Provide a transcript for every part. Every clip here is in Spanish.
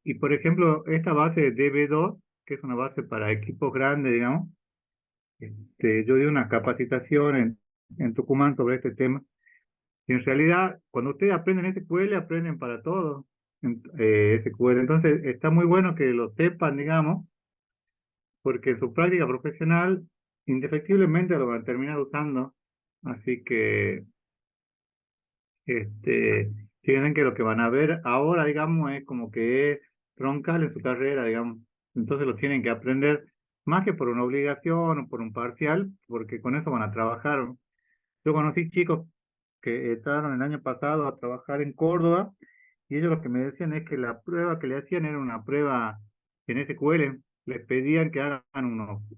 y por ejemplo, esta base de DB2, que es una base para equipos grandes, digamos, yo di una capacitación en Tucumán sobre este tema. Y en realidad, cuando ustedes aprenden SQL, aprenden para todo SQL. Entonces, está muy bueno que lo sepan, digamos, porque en su práctica profesional, indefectiblemente lo van a terminar usando. Así que, tienen que lo que van a ver ahora, digamos, es como que es troncal en su carrera, digamos. Entonces lo tienen que aprender más que por una obligación o por un parcial, porque con eso van a trabajar. Yo conocí chicos que entraron el año pasado a trabajar en Córdoba y ellos lo que me decían es que la prueba que le hacían era una prueba en SQL. Les pedían que hagan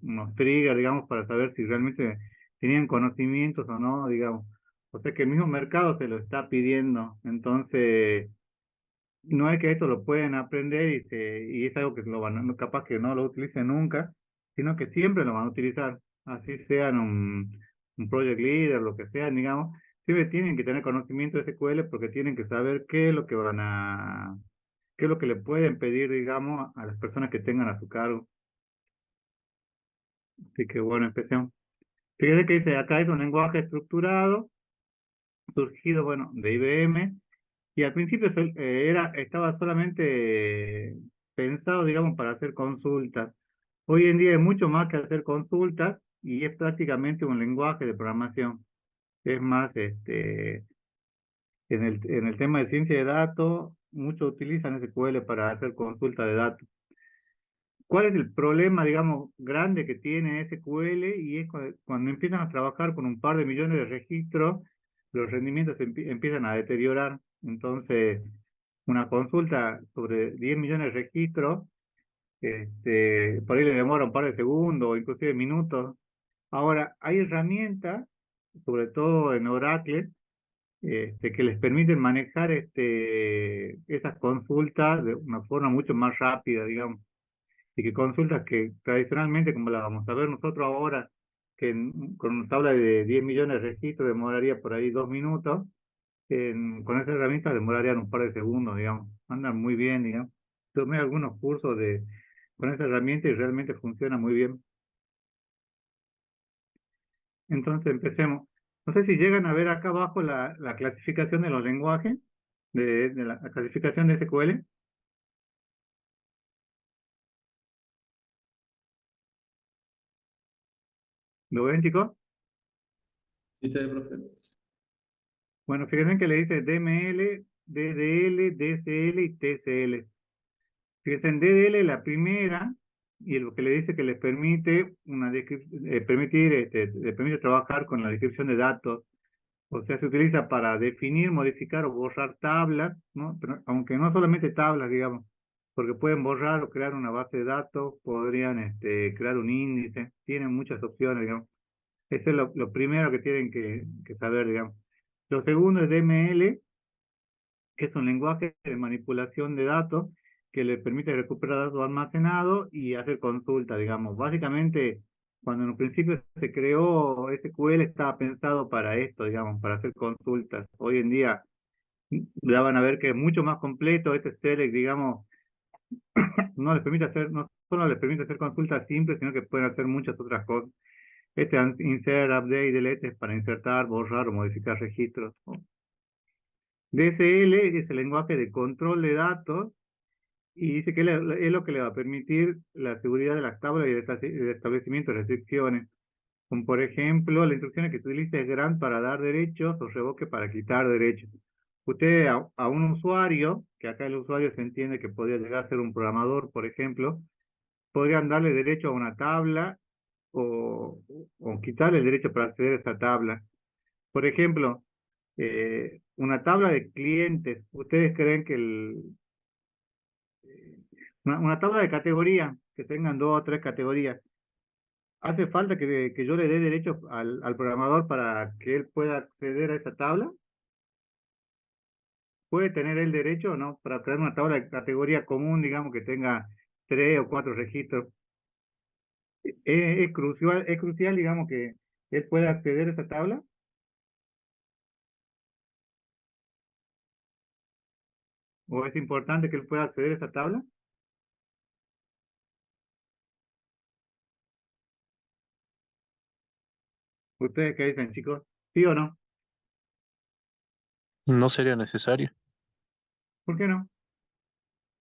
unos triggers, digamos, para saber si realmente tenían conocimientos o no, digamos. O sea que el mismo mercado se lo está pidiendo. Entonces, no es que esto lo pueden aprender y es algo que capaz que no lo utilicen nunca, sino que siempre lo van a utilizar, así sean un project leader, lo que sea, digamos, siempre tienen que tener conocimiento de SQL porque tienen que saber qué es lo que qué es lo que le pueden pedir, digamos, a las personas que tengan a su cargo. Así que bueno, empecemos. Fíjate que dice, acá es un lenguaje estructurado, surgido, bueno, de IBM. Y al principio estaba solamente pensado, digamos, para hacer consultas. Hoy en día es mucho más que hacer consultas y es prácticamente un lenguaje de programación. Es más, en el tema de ciencia de datos, muchos utilizan SQL para hacer consulta de datos. ¿Cuál es el problema, digamos, grande que tiene SQL? Y es cuando empiezan a trabajar con un par de millones de registros, los rendimientos empiezan a deteriorar. Entonces, una consulta sobre 10 millones de registros, por ahí le demora un par de segundos o inclusive minutos. Ahora, hay herramientas, sobre todo en Oracle, que les permiten manejar esas consultas de una forma mucho más rápida, digamos, y que consultas que tradicionalmente, como la vamos a ver nosotros ahora, con una tabla de 10 millones de registros demoraría por ahí 2 minutos, con esa herramienta demorarían un par de segundos, digamos. Andan muy bien, digamos. Tomé algunos cursos con esa herramienta y realmente funciona muy bien. Entonces empecemos. No sé si llegan a ver acá abajo la clasificación de los lenguajes, de la clasificación de SQL. ¿Lo ven, chicos? Sí, se ve, profe. Bueno, fíjense que le dice DML, DDL, DSL y TSL. Fíjense en DDL la primera, y lo que le dice que le permite le permite trabajar con la descripción de datos. O sea, se utiliza para definir, modificar o borrar tablas, ¿no? Pero, aunque no solamente tablas, digamos, porque pueden borrar o crear una base de datos, podrían crear un índice, tienen muchas opciones, digamos. Eso es lo primero que tienen que saber, digamos. Lo segundo es DML, que es un lenguaje de manipulación de datos que le permite recuperar datos almacenados y hacer consulta, digamos. Básicamente, cuando en un principio se creó SQL, estaba pensado para esto, digamos, para hacer consultas. Hoy en día ya van a ver que es mucho más completo. Este Select, digamos, no solo les permite hacer consultas simples, sino que pueden hacer muchas otras cosas. Insert, update, delete es para insertar, borrar o modificar registros. DSL es el lenguaje de control de datos y dice que es lo que le va a permitir la seguridad de las tablas y el establecimiento de restricciones, como por ejemplo la instrucción que utilice grant para dar derechos o revoque para quitar derechos. Usted a un usuario, que acá el usuario se entiende que podría llegar a ser un programador, por ejemplo, podrían darle derecho a una tabla o quitarle el derecho para acceder a esa tabla. Por ejemplo, una tabla de clientes, ¿ustedes creen que una tabla de categoría, que tengan dos o tres categorías, hace falta que yo le dé derechos al programador para que él pueda acceder a esa tabla? ¿Puede tener el derecho o no para crear una tabla de categoría común, digamos, que tenga tres o cuatro registros? Es crucial, digamos, que él pueda acceder a esa tabla. ¿O es importante que él pueda acceder a esa tabla? ¿Ustedes qué dicen, chicos? ¿Sí o no? No sería necesario. ¿Por qué no?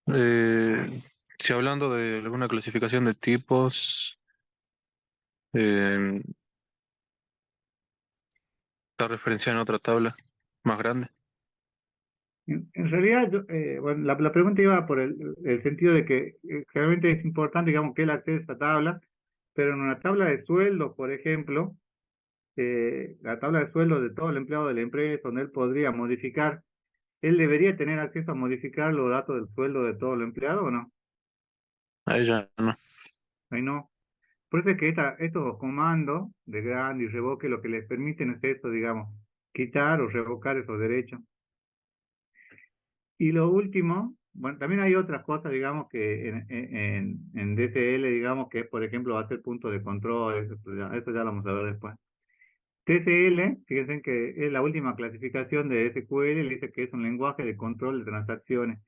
Eh, si hablando de alguna clasificación de tipos, eh, la referencia en otra tabla más grande. En realidad, bueno, la pregunta iba por el sentido de que realmente es importante, digamos, que él acceda a esta tabla, pero en una tabla de sueldos, por ejemplo, la tabla de sueldos de todo el empleado de la empresa, donde él podría modificar, él debería tener acceso a modificar los datos del sueldo de todo el empleado o no. A ella no. Ahí no. Por eso es que estos comandos de grande y revoque lo que les permiten es esto, digamos, quitar o revocar esos derechos. Y lo último, bueno, también hay otras cosas, digamos, que en DCL, digamos, que por ejemplo va a ser punto de control, eso ya lo vamos a ver después. TCL, fíjense que es la última clasificación de SQL, le dice que es un lenguaje de control de transacciones.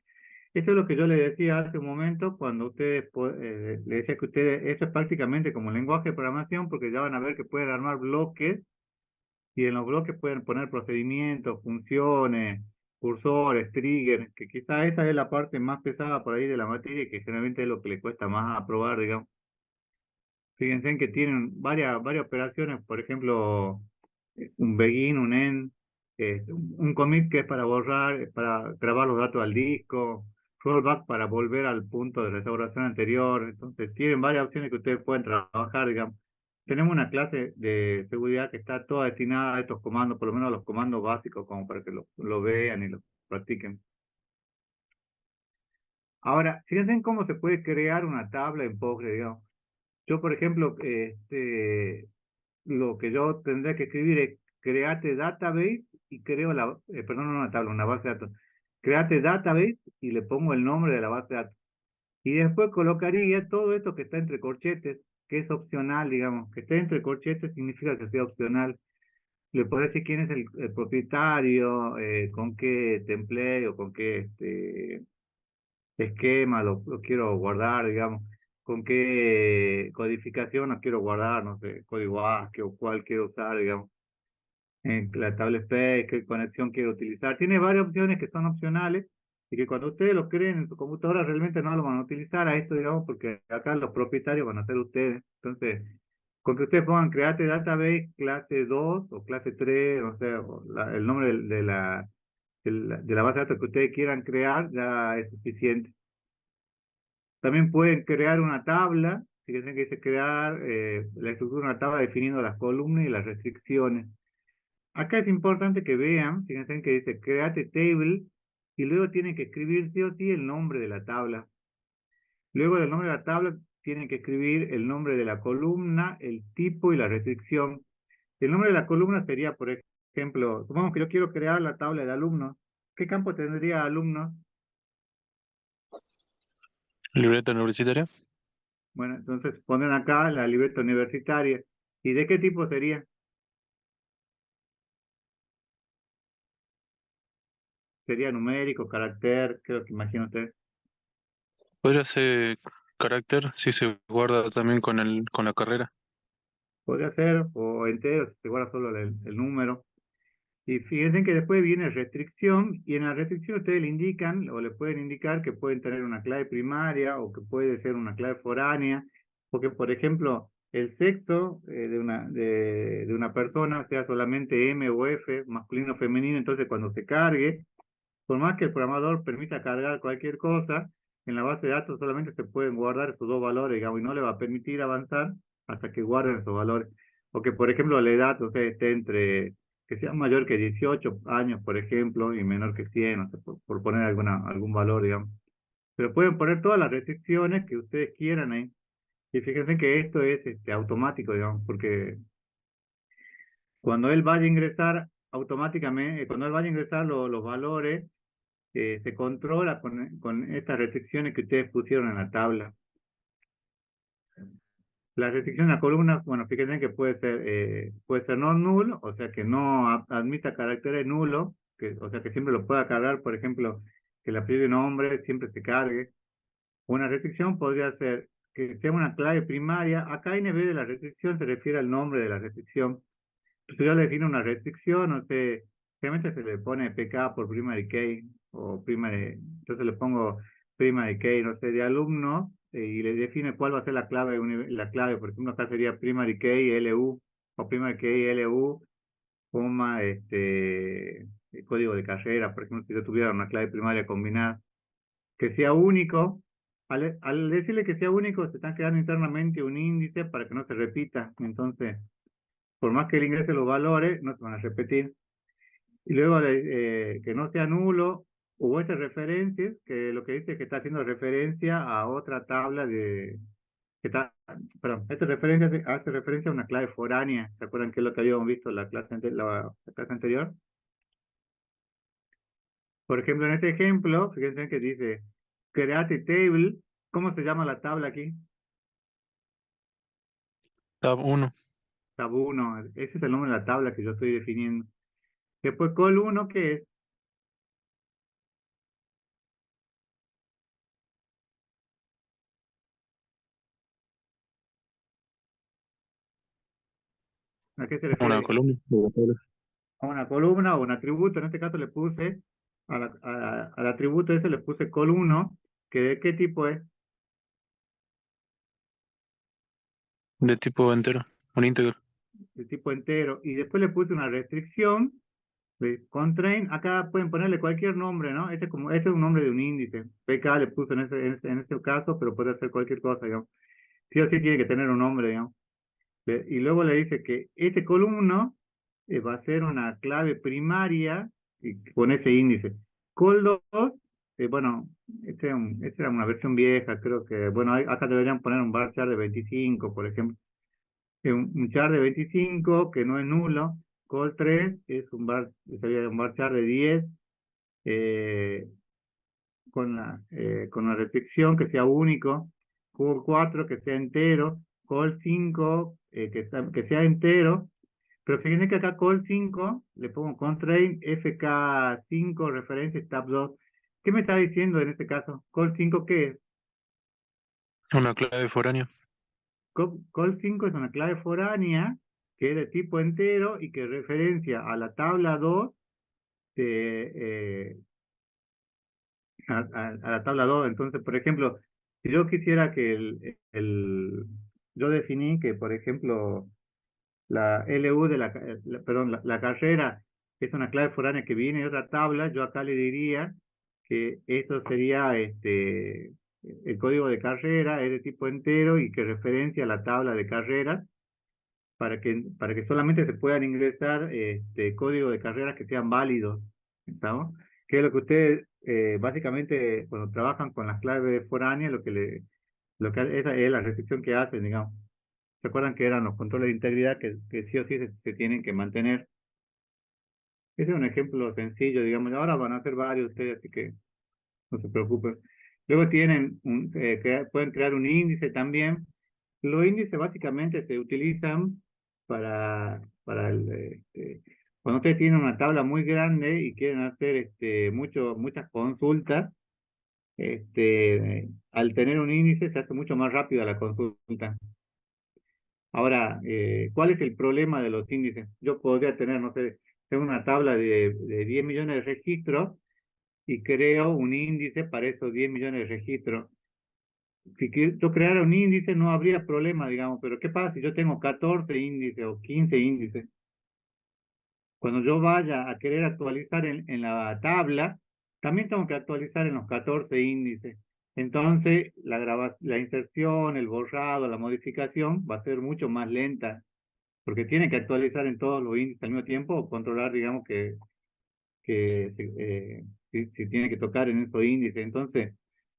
Esto es lo que yo le decía hace un momento cuando ustedes, le decía que ustedes, esto es prácticamente como lenguaje de programación porque ya van a ver que pueden armar bloques y en los bloques pueden poner procedimientos, funciones, cursores, triggers, que quizá esa es la parte más pesada por ahí de la materia y que generalmente es lo que le cuesta más aprobar, digamos. Fíjense en que tienen varias operaciones, por ejemplo, un begin, un end, un commit que es para borrar, para grabar los datos al disco, rollback para volver al punto de restauración anterior. Entonces, tienen varias opciones que ustedes pueden trabajar, digamos. Tenemos una clase de seguridad que está toda destinada a estos comandos, por lo menos a los comandos básicos, como para que lo vean y lo practiquen. Ahora, fíjense en cómo se puede crear una tabla en Postgre, digamos. Yo, por ejemplo, lo que yo tendría que escribir es create database y creo perdón, no una tabla, una base de datos. Create database y le pongo el nombre de la base de datos. Y después colocaría todo esto que está entre corchetes, que es opcional, digamos, que esté entre corchetes significa que sea opcional. Le puedo decir quién es el propietario, con qué template o con qué esquema lo quiero guardar, digamos, con qué codificación lo quiero guardar, no sé, código ASCII o cuál quiero usar, digamos, en la tabla Space, qué conexión quiero utilizar. Tiene varias opciones que son opcionales y que cuando ustedes lo creen en su computadora realmente no lo van a utilizar a esto, digamos, porque acá los propietarios van a ser ustedes. Entonces, con que ustedes pongan create database clase 2 o clase 3, o sea, el nombre de la base de datos que ustedes quieran crear, ya es suficiente. También pueden crear una tabla, fíjense que dice crear la estructura de una tabla definiendo las columnas y las restricciones. Acá es importante que vean, fíjense que dice create table y luego tienen que escribir sí o sí el nombre de la tabla. Luego del nombre de la tabla tienen que escribir el nombre de la columna, el tipo y la restricción. El nombre de la columna sería, por ejemplo, supongamos que yo quiero crear la tabla de alumnos. ¿Qué campo tendría alumnos? Libreta universitaria. Bueno, entonces ponen acá la libreta universitaria. ¿Y de qué tipo sería? Sería numérico, carácter, creo que imagino usted. Podría ser carácter si se guarda también con con la carrera. Podría ser, o entero, si se guarda solo el número. Y fíjense que después viene restricción, y en la restricción ustedes le indican, o le pueden indicar que pueden tener una clave primaria, o que puede ser una clave foránea, porque por ejemplo, el sexo de una persona sea solamente M o F, masculino o femenino, entonces cuando se cargue, por más que el programador permita cargar cualquier cosa, en la base de datos solamente se pueden guardar esos dos valores, digamos, y no le va a permitir avanzar hasta que guarden esos valores. O que, por ejemplo, la edad, o sea, esté que sea mayor que 18 años, por ejemplo, y menor que 100, o sea, por poner algún valor, digamos. Pero pueden poner todas las restricciones que ustedes quieran ahí. Y fíjense que esto es automático, digamos, porque cuando él vaya a ingresar automáticamente, cuando él vaya a ingresar los valores, se controla con estas restricciones que ustedes pusieron en la tabla. La restricción a columnas, bueno, fíjense que puede ser no null, o sea que no admita caracteres nulos, o sea que siempre lo pueda cargar, por ejemplo, que el apellido de nombre siempre se cargue. Una restricción podría ser que sea una clave primaria. Acá en vez de la restricción se refiere al nombre de la restricción. Si yo le defino una restricción, no sé, realmente se le pone PK por primary key o primary, entonces le pongo primary key, no sé, de alumno y le define cuál va a ser la clave, la clave, por ejemplo, acá sería primary key LU o primary key LU, coma, el código de carrera, por ejemplo, si yo tuviera una clave primaria combinada, que sea único. Al decirle que sea único, se están creando internamente un índice para que no se repita. Entonces, por más que él ingrese los valores, no se van a repetir. Y luego que no sea nulo, hubo estas referencias, que lo que dice es que está haciendo referencia a otra tabla de, que está, perdón, esta referencia hace referencia a una clave foránea. ¿Se acuerdan qué es lo que habíamos visto en la clase, la clase anterior? Por ejemplo, en este ejemplo, fíjense que dice create table. ¿Cómo se llama la tabla aquí? Tab 1. Tab 1. Ese es el nombre de la tabla que yo estoy definiendo. Después col 1, ¿qué es? ¿A qué se Una refiere? columna de la tabla. A una columna o un atributo. En este caso le puse, al atributo ese le puse col 1, que de qué tipo es, De tipo entero. Un íntegro. de tipo entero. Y después le puse una restricción de constraint. Acá pueden ponerle cualquier nombre, ¿no? Este es un nombre de un índice. PK le puse en este caso, pero puede ser cualquier cosa, digamos. Sí o sí tiene que tener un nombre, digamos. Y luego le dice que este columno va a ser una clave primaria y con ese índice. Col 2, bueno, esta era una versión vieja, creo que, bueno, acá deberían poner un varchar de 25, por ejemplo. Un char de 25 que no es nulo. Col 3 es sería un varchar de 10 eh, con la restricción que sea único. Col 4 que sea entero. Col 5 que sea entero. Pero fíjense que acá col 5 le pongo constraint fk5 referencia tab 2. ¿Qué me está diciendo en este caso? Col 5, ¿qué es? Una clave foránea. Col 5 es una clave foránea que es de tipo entero y que referencia a la tabla 2 de, a la tabla 2. Entonces, por ejemplo, si yo quisiera que yo definí que, por ejemplo, la LU de perdón, la carrera es una clave foránea que viene de otra tabla, yo acá le diría que esto sería el código de carrera, es de tipo entero y que referencia a la tabla de carreras para que solamente se puedan ingresar código de carreras que sean válidos, ¿estamos? Que es lo que ustedes básicamente cuando trabajan con las claves foráneas, esa es la restricción que hacen, digamos. ¿Se acuerdan que eran los controles de integridad que sí o sí se tienen que mantener? Ese es un ejemplo sencillo, digamos. Ahora van a hacer varios ustedes, así que no se preocupen. Luego pueden crear un índice también. Los índices básicamente se utilizan para cuando ustedes tienen una tabla muy grande y quieren hacer muchas consultas, al tener un índice se hace mucho más rápida la consulta. Ahora, ¿cuál es el problema de los índices? Yo podría tener, no sé, tengo una tabla de 10 millones de registros y creo un índice para esos 10 millones de registros. Si yo creara un índice no habría problema, digamos, pero ¿qué pasa si yo tengo 14 índices o 15 índices? Cuando yo vaya a querer actualizar en la tabla, también tengo que actualizar en los 14 índices. Entonces, la inserción, el borrado, la modificación va a ser mucho más lenta porque tiene que actualizar en todos los índices al mismo tiempo o controlar, digamos, si tiene que tocar en esos índices. Entonces,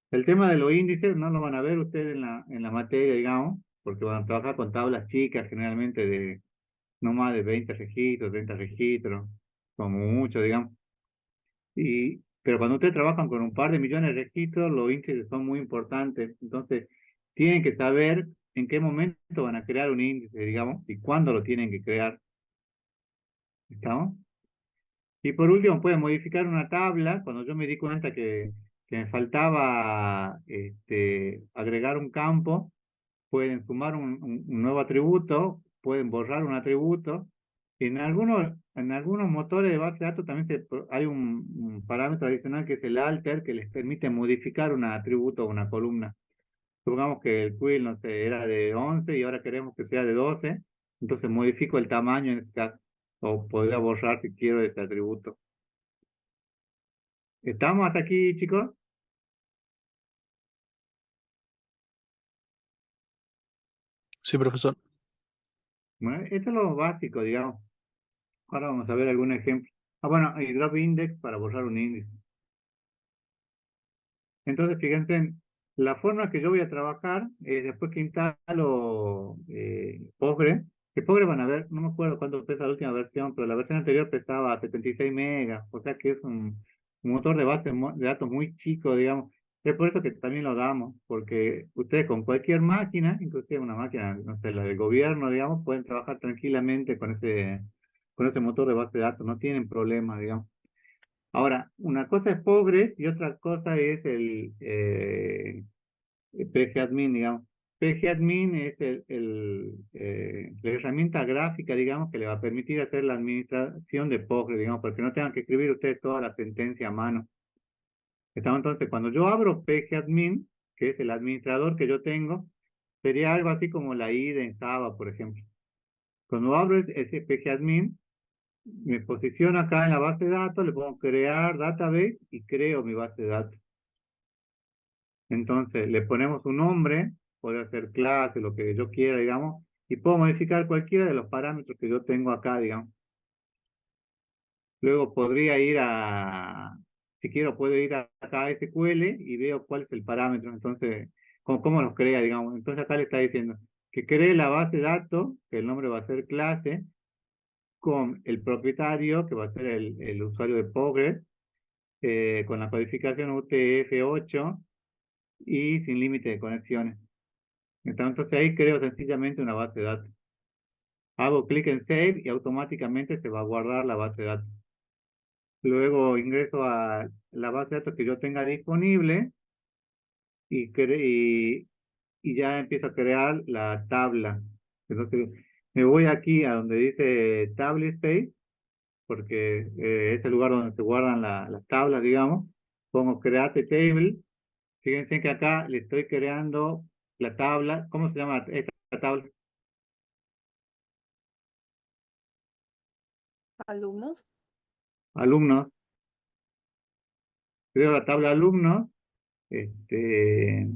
el tema de los índices no lo van a ver ustedes en la materia, digamos, porque van a trabajar con tablas chicas, generalmente de no más de 20 registros, 30 registros, como mucho, digamos. Pero cuando ustedes trabajan con un par de millones de registros, los índices son muy importantes. Entonces, tienen que saber en qué momento van a crear un índice, digamos, y cuándo lo tienen que crear. ¿Estamos? Y por último, pueden modificar una tabla. Cuando yo me di cuenta que me faltaba agregar un campo, pueden sumar un nuevo atributo, pueden borrar un atributo. En algunos motores de base de datos también hay un parámetro adicional que es el alter, que les permite modificar un atributo o una columna. Supongamos que el quill, no sé, era de 11 y ahora queremos que sea de 12, entonces modifico el tamaño en este caso, o podría borrar si quiero ese atributo. ¿Estamos hasta aquí, chicos? Sí, profesor. Bueno, esto es lo básico, digamos. Ahora vamos a ver algún ejemplo. Ah, bueno, y drop index para borrar un índice. Entonces, fíjense, la forma que yo voy a trabajar es después que instalo Postgre, que Postgre van a ver, no me acuerdo cuánto pesa la última versión, pero la versión anterior pesaba 76 megas, o sea que es un motor de base de datos muy chico, digamos. Es por eso que también lo damos, porque ustedes con cualquier máquina, inclusive una máquina, no sé, la del gobierno, digamos, pueden trabajar tranquilamente con ese motor de base de datos, no tienen problema, digamos. Ahora, una cosa es Postgres y otra cosa es el PGAdmin, digamos. PGAdmin es la herramienta gráfica, digamos, que le va a permitir hacer la administración de Postgres, digamos, porque no tengan que escribir ustedes toda la sentencia a mano. Entonces, cuando yo abro PGAdmin, que es el administrador que yo tengo, sería algo así como la IDE en Java, por ejemplo. Cuando abro ese PGAdmin, me posiciono acá en la base de datos, le pongo crear database y creo mi base de datos. Entonces le ponemos un nombre, puede ser clase, lo que yo quiera, digamos, y puedo modificar cualquiera de los parámetros que yo tengo acá, digamos. Luego podría si quiero, puedo ir acá a SQL y veo cuál es el parámetro, entonces, cómo los crea, digamos. Entonces acá le está diciendo que cree la base de datos, que el nombre va a ser clase, con el propietario, que va a ser el usuario de Postgres, con la codificación UTF-8 y sin límite de conexiones. Entonces ahí creo sencillamente una base de datos. Hago clic en Save y automáticamente se va a guardar la base de datos. Luego ingreso a la base de datos que yo tenga disponible y ya empiezo a crear la tabla. Entonces me voy aquí a donde dice Table Space, porque es el lugar donde se guardan las tablas, digamos. Pongo Create Table. Fíjense que acá le estoy creando la tabla. ¿Cómo se llama esta tabla? Alumnos. Alumnos. Creo la tabla alumnos, este,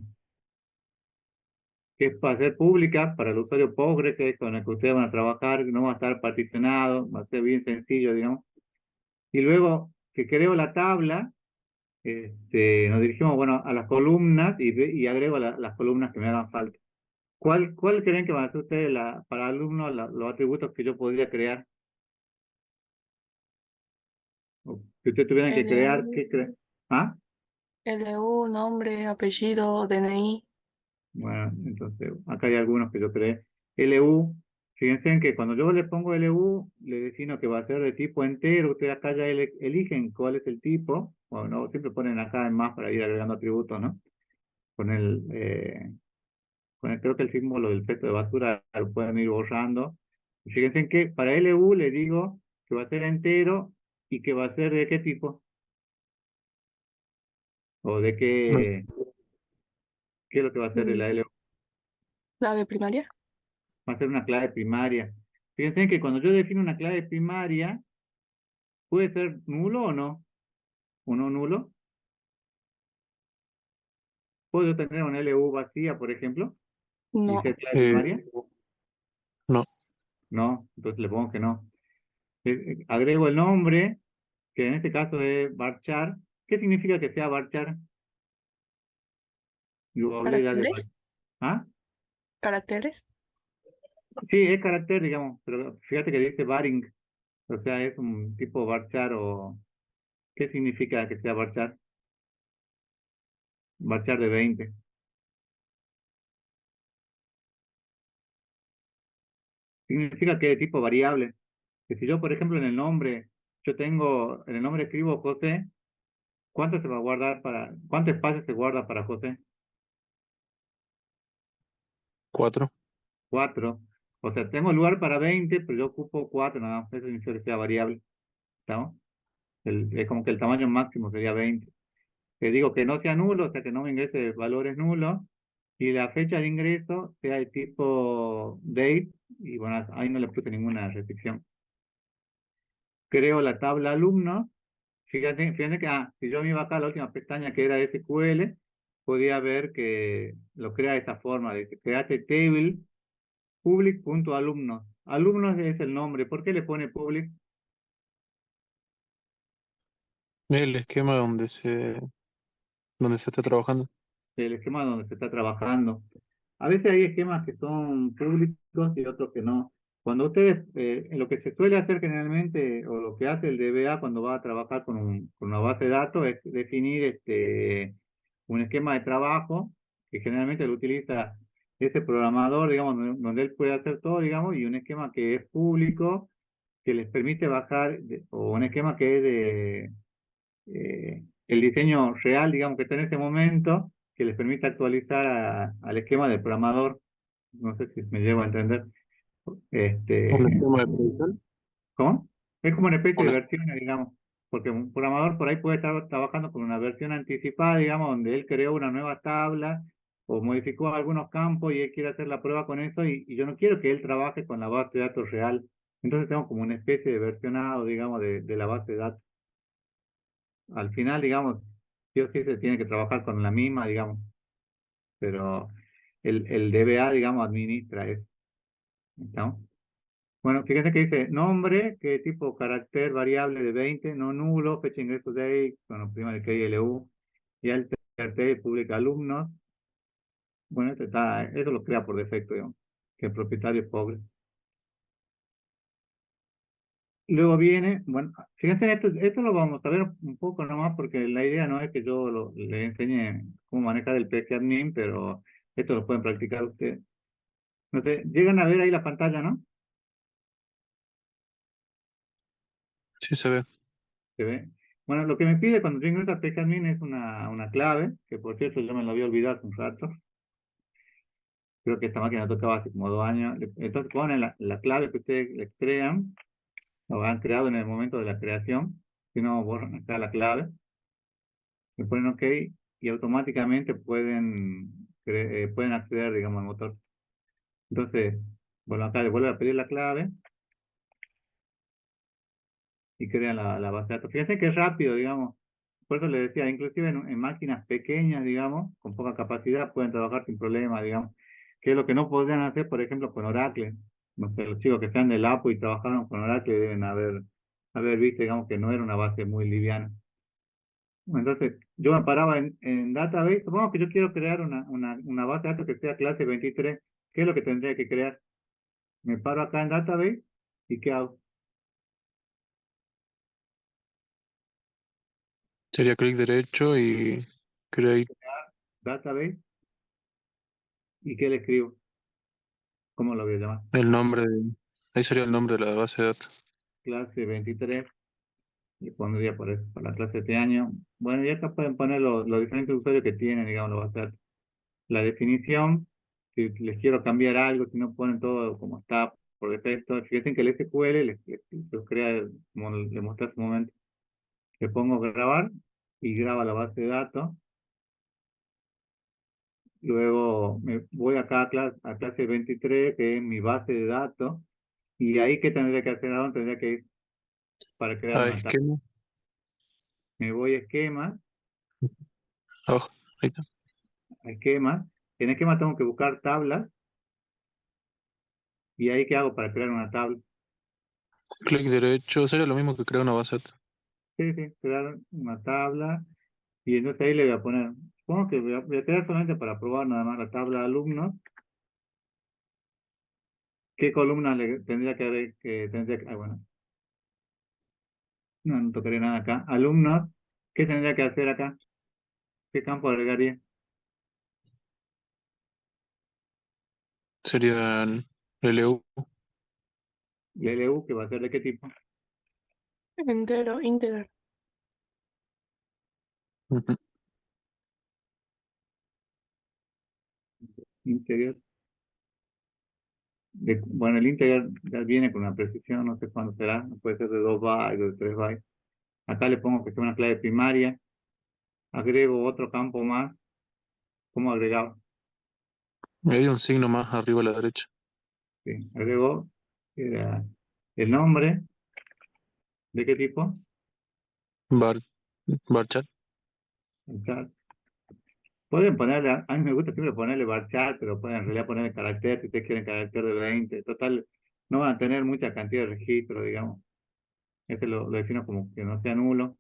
que es para ser pública para el usuario Postgres, que es con el que ustedes van a trabajar, no va a estar particionado, va a ser bien sencillo, digamos. Y luego que creo la tabla, nos dirigimos, bueno, a las columnas y agrego las columnas que me hagan falta. ¿Cuál creen que van a ser ustedes para alumnos los atributos que yo podría crear? O que ustedes tuvieran que crear, LU, ¿qué creen? ¿Ah? LU, nombre, apellido, DNI. Bueno, entonces, acá hay algunos que yo creé. LU, fíjense en que cuando yo le pongo LU, le defino que va a ser de tipo entero. Ustedes acá ya eligen cuál es el tipo. Bueno, siempre ponen acá en más para ir agregando atributos, ¿no? Con creo que el símbolo del peso de basura lo pueden ir borrando. Y fíjense en que para LU le digo que va a ser entero y que va a ser de qué tipo. O de No. qué es lo que va a ser de la LU. Clave primaria. Va a ser una clave primaria. Fíjense que cuando yo defino una clave primaria, puede ser nulo o no. ¿O no nulo? ¿Puedo tener una LU vacía, por ejemplo, y No. ser clave Eh, primaria? no. No, entonces le pongo que no. Agrego el nombre, que en este caso es varchar. ¿Qué significa que sea varchar? Yo hablé ya de Caracteres. ¿Ah? Caracteres. Sí, es carácter, digamos, pero fíjate que dice varing, o sea, es un tipo varchar o... ¿Qué significa que sea varchar? Varchar de 20. Significa que es tipo variable. Que si yo, por ejemplo, en el nombre yo tengo, en el nombre escribo José, ¿cuánto se va a guardar cuánto espacio se guarda para José? 4. 4. O sea, tengo lugar para 20, pero yo ocupo 4 nada más. Eso significa que sea variable. ¿Estamos? Es como que el tamaño máximo sería 20. Te digo que no sea nulo, o sea, que no me ingrese valores nulos. Y la fecha de ingreso sea de tipo date. Y bueno, ahí no le puse ninguna restricción. Creo la tabla alumnos. Fíjate que, si yo me iba acá a la última pestaña que era SQL, podía ver que lo crea de esta forma, de que create table public.alumnos. Alumnos es el nombre. ¿Por qué le pone public? El esquema donde se está trabajando. El esquema donde se está trabajando. A veces hay esquemas que son públicos y otros que no. Cuando ustedes, lo que se suele hacer generalmente, o lo que hace el DBA cuando va a trabajar con una base de datos, es definir un esquema de trabajo que generalmente lo utiliza ese programador, digamos, donde él puede hacer todo, digamos, y un esquema que es público, que les permite bajar, o un esquema que es de el diseño real, digamos, que está en ese momento, que les permite actualizar al esquema del programador. No sé si me llevo a entender. Un Este, esquema de producción. ¿Cómo? Es como una especie de Un versiones, digamos, porque un programador por ahí puede estar trabajando con una versión anticipada, digamos, donde él creó una nueva tabla o modificó algunos campos y él quiere hacer la prueba con eso y yo no quiero que él trabaje con la base de datos real. Entonces tengo como una especie de versionado, digamos, de la base de datos. Al final, digamos, sí o sí se tiene que trabajar con la misma, digamos, pero el DBA, digamos, administra eso. ¿Estamos? Bueno, fíjense que dice nombre, que tipo carácter variable de 20 no nulo, fecha de ingreso de bueno, prima de KLU, y el TRT publica alumnos. Bueno, eso lo crea por defecto, digamos, que el propietario es pobre. Luego viene, bueno, fíjense, esto lo vamos a ver un poco nomás porque la idea no es que yo le enseñe cómo manejar el PCadmin, pero esto lo pueden practicar ustedes. No sé, llegan a ver ahí la pantalla, ¿no? Sí se ve. Se ve. Bueno, lo que me pide cuando yo ingreso a PCadmin es una clave, que por cierto yo me la había olvidado hace un rato. Creo que esta máquina tocaba hace como 2 años. Entonces ponen la clave que ustedes le crean, o han creado en el momento de la creación. Si no, borran acá la clave. Le ponen OK y automáticamente pueden acceder, digamos, al motor. Entonces, bueno, acá le vuelve a pedir la clave y crean la base de datos. Fíjense que es rápido, digamos. Por eso le decía, inclusive en máquinas pequeñas, digamos, con poca capacidad, pueden trabajar sin problema, digamos. Que es lo que no podrían hacer, por ejemplo, con Oracle. No sé, los chicos que sean del APO y trabajaron con Oracle deben haber visto, digamos, que no era una base muy liviana. Entonces, yo me paraba en Database. Supongamos que yo quiero crear una base de datos que sea clase 23. ¿Qué es lo que tendría que crear? Me paro acá en Database y ¿qué hago? Sería clic derecho y create Database y ¿qué le escribo? ¿Cómo lo voy a llamar? el nombre. Ahí sería el nombre de la base de datos. Clase 23. Le pondría por eso, para la clase de este año. Bueno, y acá pueden poner los diferentes usuarios que tienen, digamos, lo va a hacer. La definición, si les quiero cambiar algo, si no ponen todo como está por defecto. Fíjense que el SQL los crea, como le mostré hace un momento. Le pongo grabar y graba la base de datos. Luego me voy acá a clase 23, que es mi base de datos. Y ahí, ¿qué tendría que hacer? ¿A dónde tendría que ir para crear Ah, una tabla? esquema. Me voy a esquema, Abajo. Ahí está. a esquema. En esquema tengo que buscar tablas. ¿Y ahí qué hago para crear una tabla? Clic derecho. Sería lo mismo que crear una base de datos. Sí, sí, crear una tabla. Y entonces ahí le voy a poner, supongo que voy a crear solamente para probar nada más la tabla de alumnos. ¿Qué columna le tendría que haber, bueno, no tocaría nada acá. Alumnos, ¿qué tendría que hacer acá? ¿Qué campo agregaría? Sería el LU. El LU, que va a ser de qué tipo. Entero, íntegro. Ujú. Interior. Bueno, el interior ya viene con una precisión, no sé cuándo será, puede ser de 2 bytes o de 3 bytes. Acá le pongo que sea una clave primaria, agrego otro campo más, ¿cómo agregado? Hay un signo más arriba a la derecha. Sí, agrego era el nombre, ¿de qué tipo? Bar, varchar. El chat. Pueden ponerle, a mí me gusta siempre ponerle varchar, pero pueden en realidad ponerle carácter, si ustedes quieren carácter de 20. Total, no van a tener mucha cantidad de registros, digamos. Este lo defino como que no sea nulo.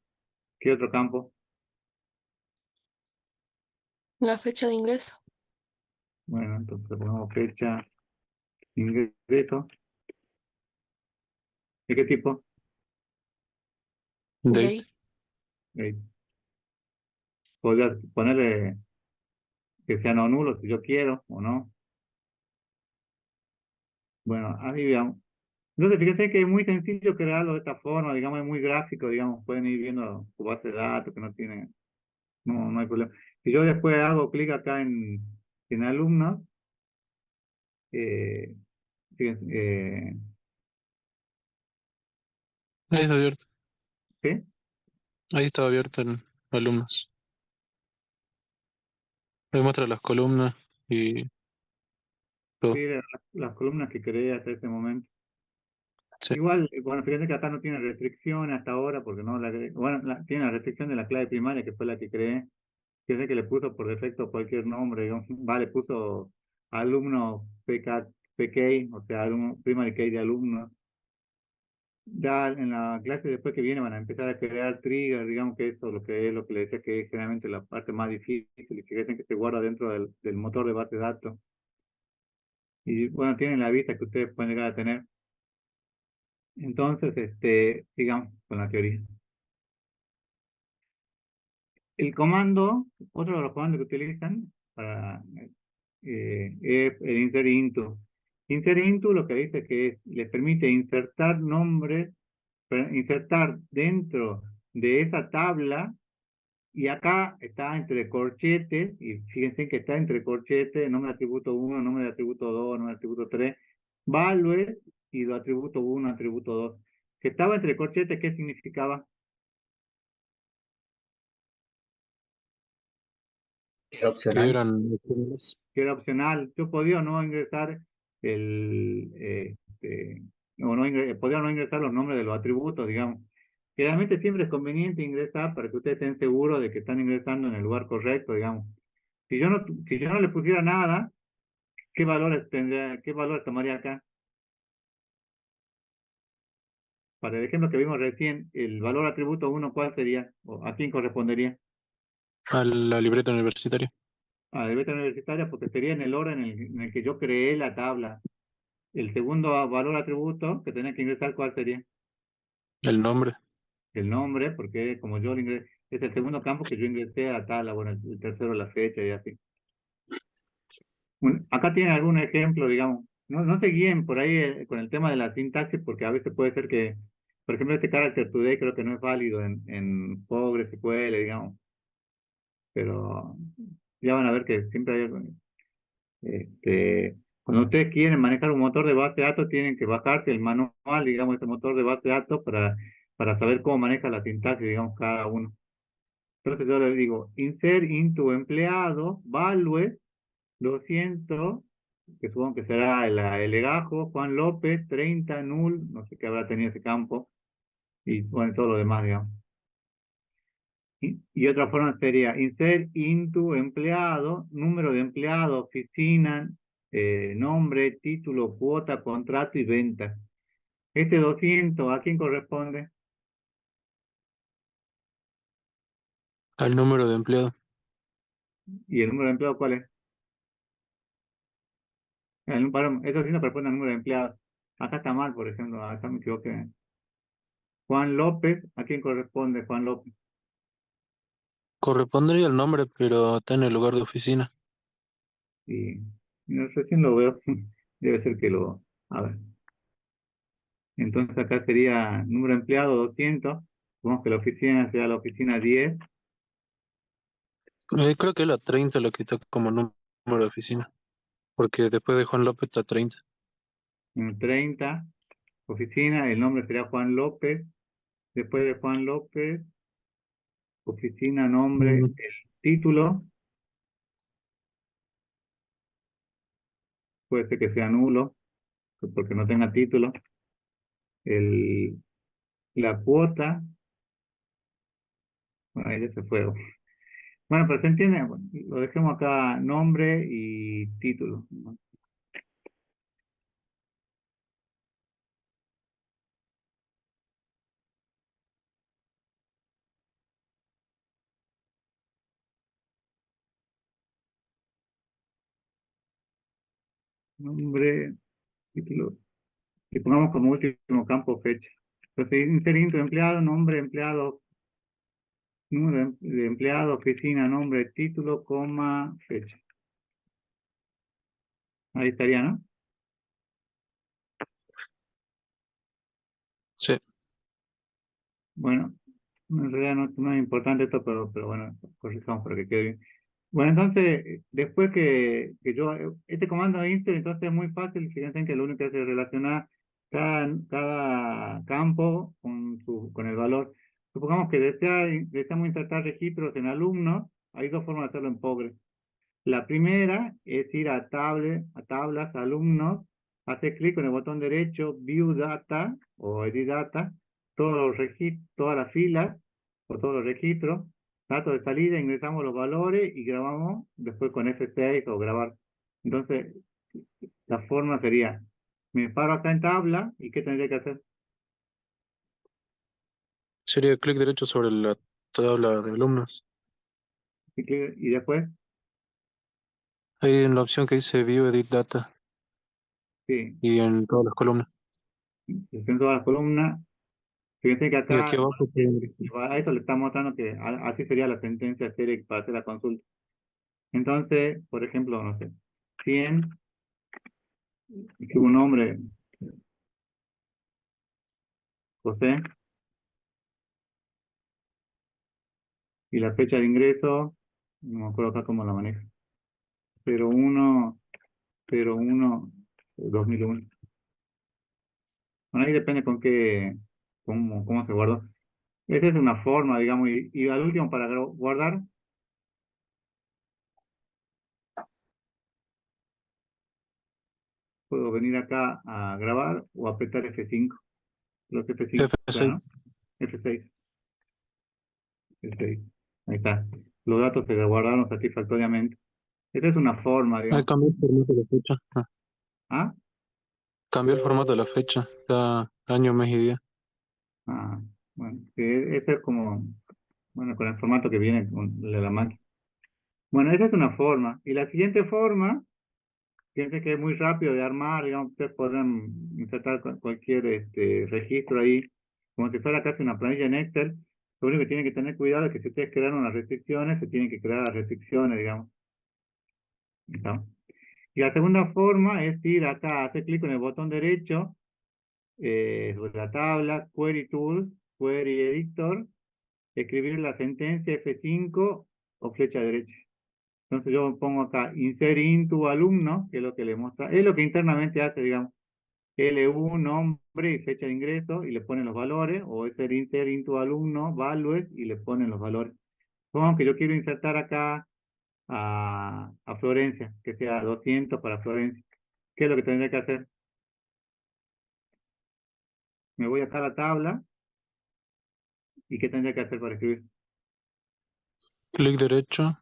¿Qué otro campo? La fecha de ingreso. Bueno, entonces le ponemos fecha, ingreso. ¿De qué tipo? Date. Date. Eh, Podría ponerle que sea no nulo si yo quiero o no. Bueno, ahí veamos. Entonces, fíjense que es muy sencillo crearlo de esta forma, digamos, es muy gráfico, digamos, pueden ir viendo su base de datos que no tiene, no hay problema. Si yo después hago clic acá en alumnos, eh, fíjense, Ahí está abierto. ¿sí? Ahí está abierto en alumnos. Ahí muestra las columnas y Sí, todo. las columnas que creé hasta este momento. Sí. Igual, bueno, fíjense que acá no tiene restricción hasta ahora, porque no bueno, tiene la restricción de la clave primaria, que fue la que creé. Fíjense que le puso por defecto cualquier nombre, digamos. Vale, puso alumno PK, o sea, alumno, primary key de alumno. Ya en la clase después que viene van a empezar a crear triggers, digamos que eso lo que es lo que le decía que es generalmente la parte más difícil, y fíjense que se guarda dentro del motor de base de datos. Y bueno, tienen la vista que ustedes pueden llegar a tener. Entonces, sigamos con la teoría. El comando, otro de los comandos que utilizan para es el insert into. Insert into lo que dice que les permite insertar nombres, insertar dentro de esa tabla, y acá está entre corchetes, y fíjense que está entre corchetes, nombre de atributo 1, nombre de atributo 2, nombre de atributo 3, values y lo atributo 1, atributo 2. Que estaba entre corchetes, ¿qué significaba? Era Que opcional. eran opcionales. Que era opcional. Yo podía o no ingresar o no podía o no ingresar los nombres de los atributos, digamos. Generalmente siempre es conveniente ingresar para que ustedes estén seguros de que están ingresando en el lugar correcto, digamos. Si yo no le pusiera nada, ¿qué valores tendría, qué valores tomaría acá? Para el ejemplo que vimos recién, el valor atributo 1, ¿cuál sería? ¿O a quién correspondería? A la libreta universitaria. A la libreta universitaria, porque sería en el orden en el que yo creé la tabla. El segundo valor atributo que tenés que ingresar, ¿cuál sería? El nombre. El nombre, porque como yo lo ingresé, es el segundo campo que yo ingresé a tabla, bueno, el tercero la fecha y así. Acá tienen algún ejemplo, digamos. No se guíen por ahí con el tema de la sintaxis, porque a veces puede ser que, por ejemplo, este character today creo que no es válido en PostgreSQL, digamos. Pero ya van a ver que siempre hay cuando ustedes quieren manejar un motor de base de datos, tienen que bajarse el manual, digamos, este motor de base de datos para saber cómo maneja la sintaxis, digamos, cada uno. Entonces yo les digo, insert into empleado, value, 200, que supongo que será el legajo, Juan López, 30, null, no sé qué habrá tenido ese campo, y bueno, todo lo demás, digamos. Y otra forma sería insert into empleado, número de empleado, oficina, nombre, título, cuota, contrato y venta. Este 200, ¿a quién corresponde? Al número de empleado. ¿Y el número de empleado cuál es? Perdón, este 200 corresponde al número de empleados. Acá está mal, por ejemplo, acá me equivoqué. Juan López, ¿a quién corresponde Juan López? Correspondería el nombre, pero está en el lugar de oficina. Y no sé si lo veo, debe ser que a ver, Entonces acá sería número de empleado 200. Supongamos que la oficina sea la oficina 10. Creo que es la 30 la que está como número de oficina, porque después de Juan López está 30. En 30, oficina, el nombre sería Juan López. Después de Juan López, oficina, nombre, Mm, el título, puede ser que sea nulo, porque no tenga título. El, la cuota, bueno, ahí ya se fue. Bueno, pero se entiende, bueno, lo dejemos acá, nombre y título, ¿no? Nombre, título, y pongamos como último campo fecha. Entonces, inserir tu empleado, nombre, empleado, número de empleado, oficina, nombre, título, coma, fecha. Ahí estaría, ¿no? sí, Bueno, en realidad no es importante esto, pero bueno, corrijamos para que quede bien. Bueno, entonces, después que yo, este comando de insert, entonces es muy fácil, fíjense que lo único que hace es relacionar cada campo con el valor. Supongamos que deseamos insertar registros en alumnos, hay dos formas de hacerlo en Postgres. La primera es ir a tablas, alumnos, hacer clic con el botón derecho, View Data o Edit Data, todos los registros, todas las filas o todos los registros, datos de salida, ingresamos los valores y grabamos después con F6 o grabar. Entonces, la forma sería, me paro acá en tabla y ¿qué tendría que hacer? sería clic derecho sobre la tabla de alumnos. Y después, Ahí en la opción que dice View Edit Data sí, y en todas las columnas. en todas las columnas. Fíjense que Y aquí acá, abajo, a esto le está mostrando que así sería la sentencia serie para hacer la consulta. Entonces, por ejemplo, no sé, 100, que un nombre, José, y la fecha de ingreso, no me acuerdo acá cómo la manejo, 01, 01, 2001. Bueno, ahí depende cómo se guardó. Esa es una forma, digamos, y al último para guardar, puedo venir acá a grabar o apretar F5. Creo que F5, claro, ¿no? F6. F6. F6. Ahí está. Los datos se guardaron satisfactoriamente. Esta es una forma, Ahí digamos. cambió el formato de la fecha. ¿Ah? Cambió el formato de la fecha. Está año, mes y día. Ah, bueno, que ese es como, bueno, con el formato que viene de la máquina. Bueno, esa es una forma. Y la siguiente forma, fíjense que es muy rápido de armar, digamos, ustedes podrán insertar cualquier registro ahí, como si fuera casi una planilla en Excel. Lo único que tienen que tener cuidado es que si ustedes crearon las restricciones, se tienen que crear las restricciones, digamos. ¿Está? Y la segunda forma es ir acá, hacer clic en el botón derecho, sobre la tabla, Query Tools, Query Editor, escribir la sentencia F5 o flecha derecha. Entonces yo pongo acá, insert into alumno, que es lo que le muestra, es lo que internamente hace, digamos, LU, nombre y fecha de ingreso, y le ponen los valores, o es el insert into alumno, values, y le ponen los valores. Supongamos que yo quiero insertar acá a Florencia, que sea 200 para Florencia. ¿Qué es lo que tendría que hacer? Me voy acá a la tabla, ¿y qué tendría que hacer para escribir? Clic derecho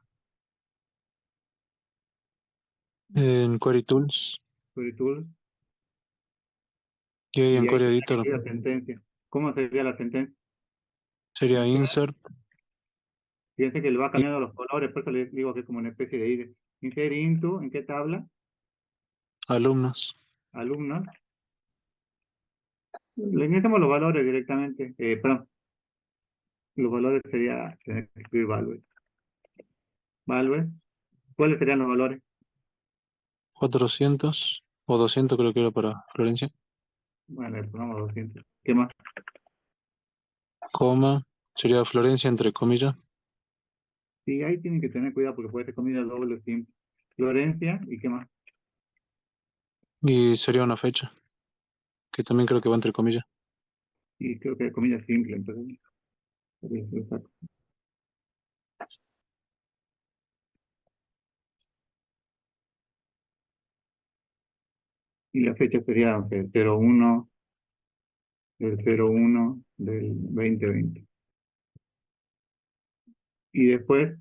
en Query Tools. Query Tools, Y ahí en y ahí Query tendría que Editor escribir la sentencia. ¿Cómo sería la sentencia? sería Insert Fíjense que le va y cambiando los colores, por eso les digo que es como una especie de IDE. Insert into, ¿en qué tabla? alumnos. Alumnos. Le ingresamos los valores directamente. Perdón, los valores sería tener que escribir values. Values. ¿Cuáles serían los valores? 400 o 200 creo que era para Florencia. Bueno, le ponemos 200. ¿Qué más? Coma, sería Florencia entre comillas. Sí, ahí tienen que tener cuidado porque puede ser comida doble o simple. Florencia, ¿y qué más? Y sería una fecha, que también creo que va entre comillas. Y creo que comida simple, entonces. Podría ser exacto. Y la fecha sería o sea, 01 del 01 del 2020. Y después,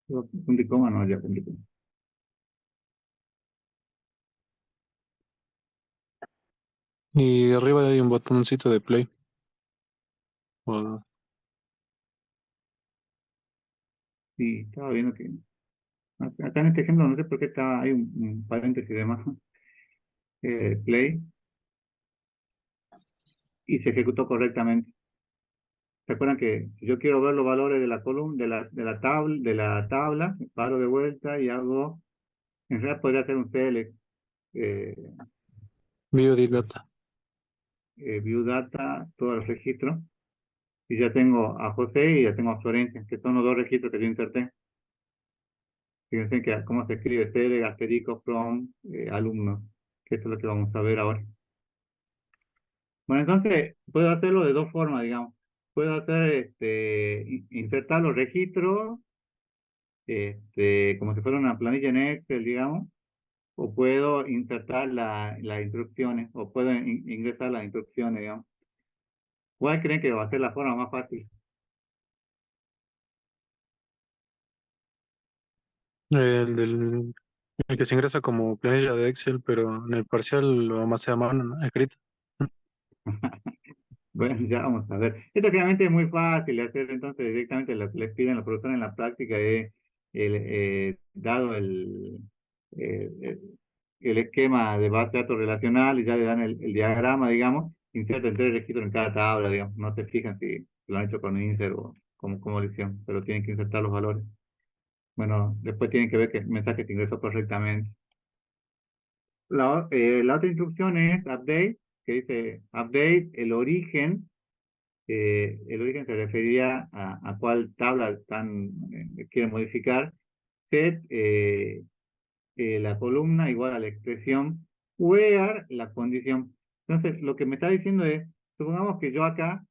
punto y coma, no, ya punto y coma. Y arriba hay un botoncito de play. O- Sí, estaba viendo que acá en este ejemplo no sé por qué hay un paréntesis de más, play, y se ejecutó correctamente. ¿Se acuerdan que si yo quiero ver los valores de la columna, de la tabla, paro de vuelta y hago, en realidad podría hacer un select, eh, View the data. view data, todos los registros, y ya tengo a José y ya tengo a Florencia, que son los dos registros que yo inserté. Fíjense que cómo se escribe select, asterisco, from, alumnos, que esto es lo que vamos a ver ahora. Bueno, entonces puedo hacerlo de dos formas, digamos. Puedo hacer, insertar los registros, como si fuera una planilla en Excel, digamos, o puedo insertar las instrucciones, o puedo ingresar las instrucciones, digamos. ¿Cuál creen que va a ser la forma más fácil? El, el que se ingresa como planilla de Excel, pero en el parcial lo vamos a hacer a mano, ¿no? Escrito. Bueno, ya vamos a ver. Esto realmente es muy fácil de hacer, entonces directamente lo que les piden los profesores en la práctica es, dado el, el esquema de base de datos relacional y ya le dan el diagrama, digamos, insertan tres registros en cada tabla, digamos. No se fijan si lo han hecho con insert o como lo hicieron, pero tienen que insertar los valores. Bueno, después tienen que ver que el mensaje se ingresó correctamente. La otra instrucción es update, que dice update el origen se refería a cuál tabla quieren modificar. Set la columna igual a la expresión where la condición. Entonces, lo que me está diciendo es, supongamos que yo acá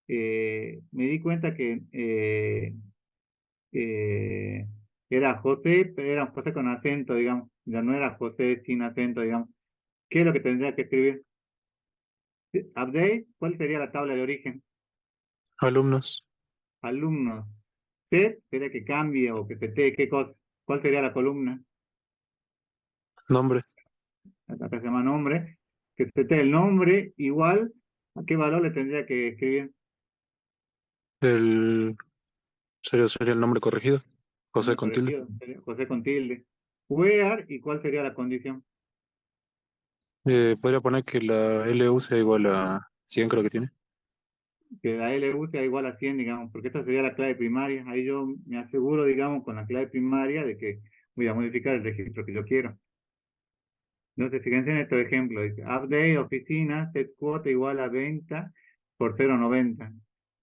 me di cuenta que eh, era José, pero era José con acento, digamos. Ya no era José sin acento, digamos. ¿Qué es lo que tendría que escribir? Update, ¿cuál sería la tabla de origen? Alumnos, Alumnos. Set sería que cambie o que setee qué cosa. ¿Cuál sería la columna? nombre, Acá se llama nombre. Que setee el nombre igual a qué valor le tendría que escribir. el sería el nombre corregido. José Nombre con tilde. corregido, sería José con tilde. Where y cuál sería la condición. Podría poner que la LU sea igual a 100, creo que tiene. Que la LU sea igual a 100, digamos, porque esta sería la clave primaria. Ahí yo me aseguro, digamos, con la clave primaria de que voy a modificar el registro que yo quiero. Entonces, fíjense en este ejemplo. Dice, update oficina, set cuota igual a venta por 0,90.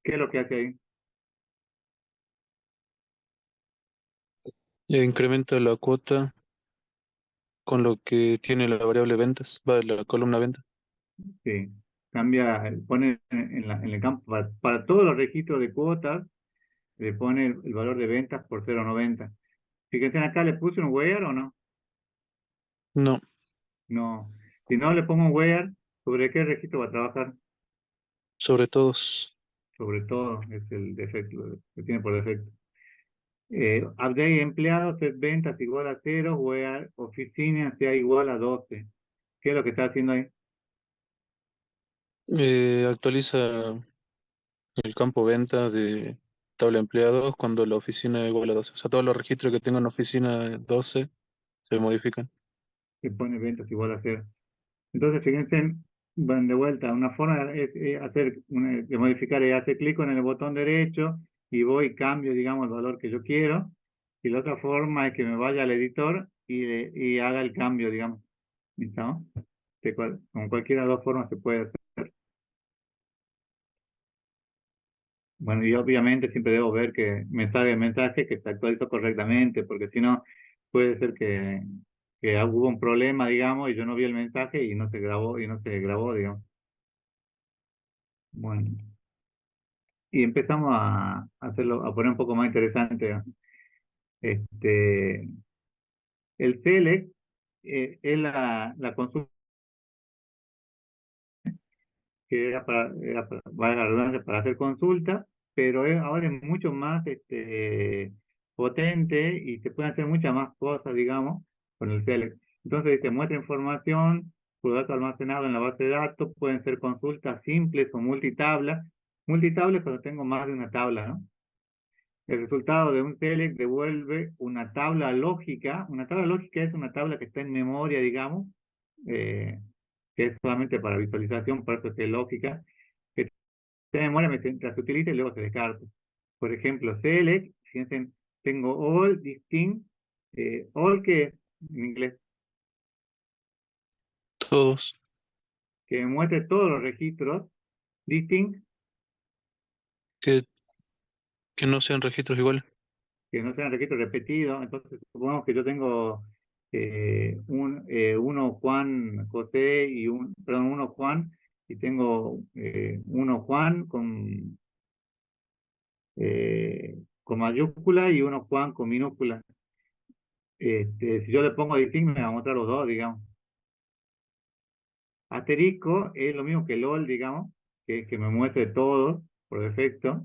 ¿Qué es lo que hace ahí? Incrementa la cuota con lo que tiene la variable ventas, va la columna venta. Sí, cambia, pone en el campo, para todos los registros de cuotas, le pone el valor de ventas por 0,90. Fíjense acá, ¿le puse un where o no? No, No. Si no le pongo un where, ¿sobre qué registro va a trabajar? sobre todos. Sobre todo, es el defecto, que tiene por defecto. Update empleado, set ventas igual a 0, where oficina sea igual a 12. ¿Qué es lo que está haciendo ahí? Actualiza el campo venta de tabla de empleados cuando la oficina es igual a 12. O sea, todos los registros que tengan oficina 12 se modifican. Que pone ventas igual a 0. Entonces, fíjense, van de vuelta. Una forma es de modificar es hacer clic en el botón derecho y voy y cambio, digamos, el valor que yo quiero. Y la otra forma es que me vaya al editor y haga el cambio, digamos. ¿Listo? con cualquiera de las dos formas se puede hacer. Bueno, y obviamente siempre debo ver que me salga el mensaje que se actualizó correctamente, porque si no, puede ser que hubo un problema, digamos, y yo no vi el mensaje y no se grabó, digamos. Bueno, y empezamos a hacerlo, a poner un poco más interesante. Este, el select es la consulta que valga la redundancia, para hacer consulta, pero ahora es mucho más potente y se pueden hacer muchas más cosas, digamos, con el select. Entonces dice, muestra información, por datos almacenados en la base de datos, pueden ser consultas simples o multitabla. Multitable cuando tengo más de una tabla, ¿no? El resultado de un select devuelve una tabla lógica. Una tabla lógica es una tabla que está en memoria, digamos, eh, que es solamente para visualización, por eso es lógica, que está en memoria mientras se utiliza y luego se descarta. Por ejemplo, select, fíjense, tengo all, distinct, all que es en inglés, Todos. que muestre todos los registros, distinct, Que, que no sean registros iguales. que no sean registros repetidos. Entonces, supongamos que yo tengo uno Juan José y uno Juan, y tengo uno Juan con mayúscula y uno Juan con minúscula. Si yo le pongo distinct, me va a mostrar los dos, digamos. Asterisco es lo mismo que LOL, digamos, que es que me muestre todos por defecto.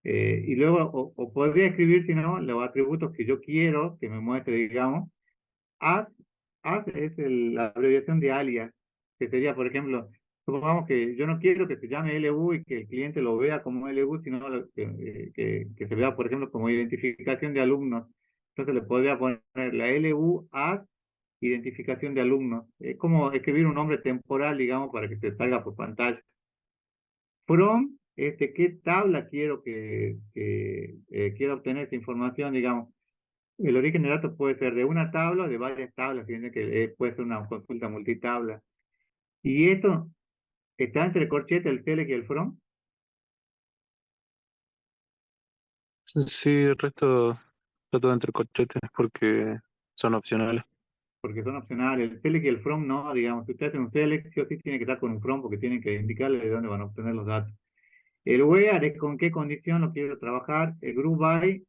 Y luego, o podría escribir, si no, los atributos que yo quiero que me muestre, digamos. As, as es la abreviación de alias, que sería, por ejemplo, supongamos que yo no quiero que se llame LU y que el cliente lo vea como LU, sino que se vea, por ejemplo, como identificación de alumnos. Entonces le podría poner la LU as identificación de alumnos. Es como escribir un nombre temporal, digamos, para que se salga por pantalla. From, ¿qué tabla quiero obtener esa información, digamos? El origen de datos puede ser de una tabla o de varias tablas, fíjense que puede ser una consulta multitabla. Y esto está entre el corchete, el select y el from, Sí, el resto está todo entre corchetes porque son opcionales. porque son opcionales. El select y el from no, digamos, si usted hace un select, sí o sí tiene que estar con un from porque tienen que indicarle de dónde van a obtener los datos. El where es con qué condición lo quiero trabajar. El group by,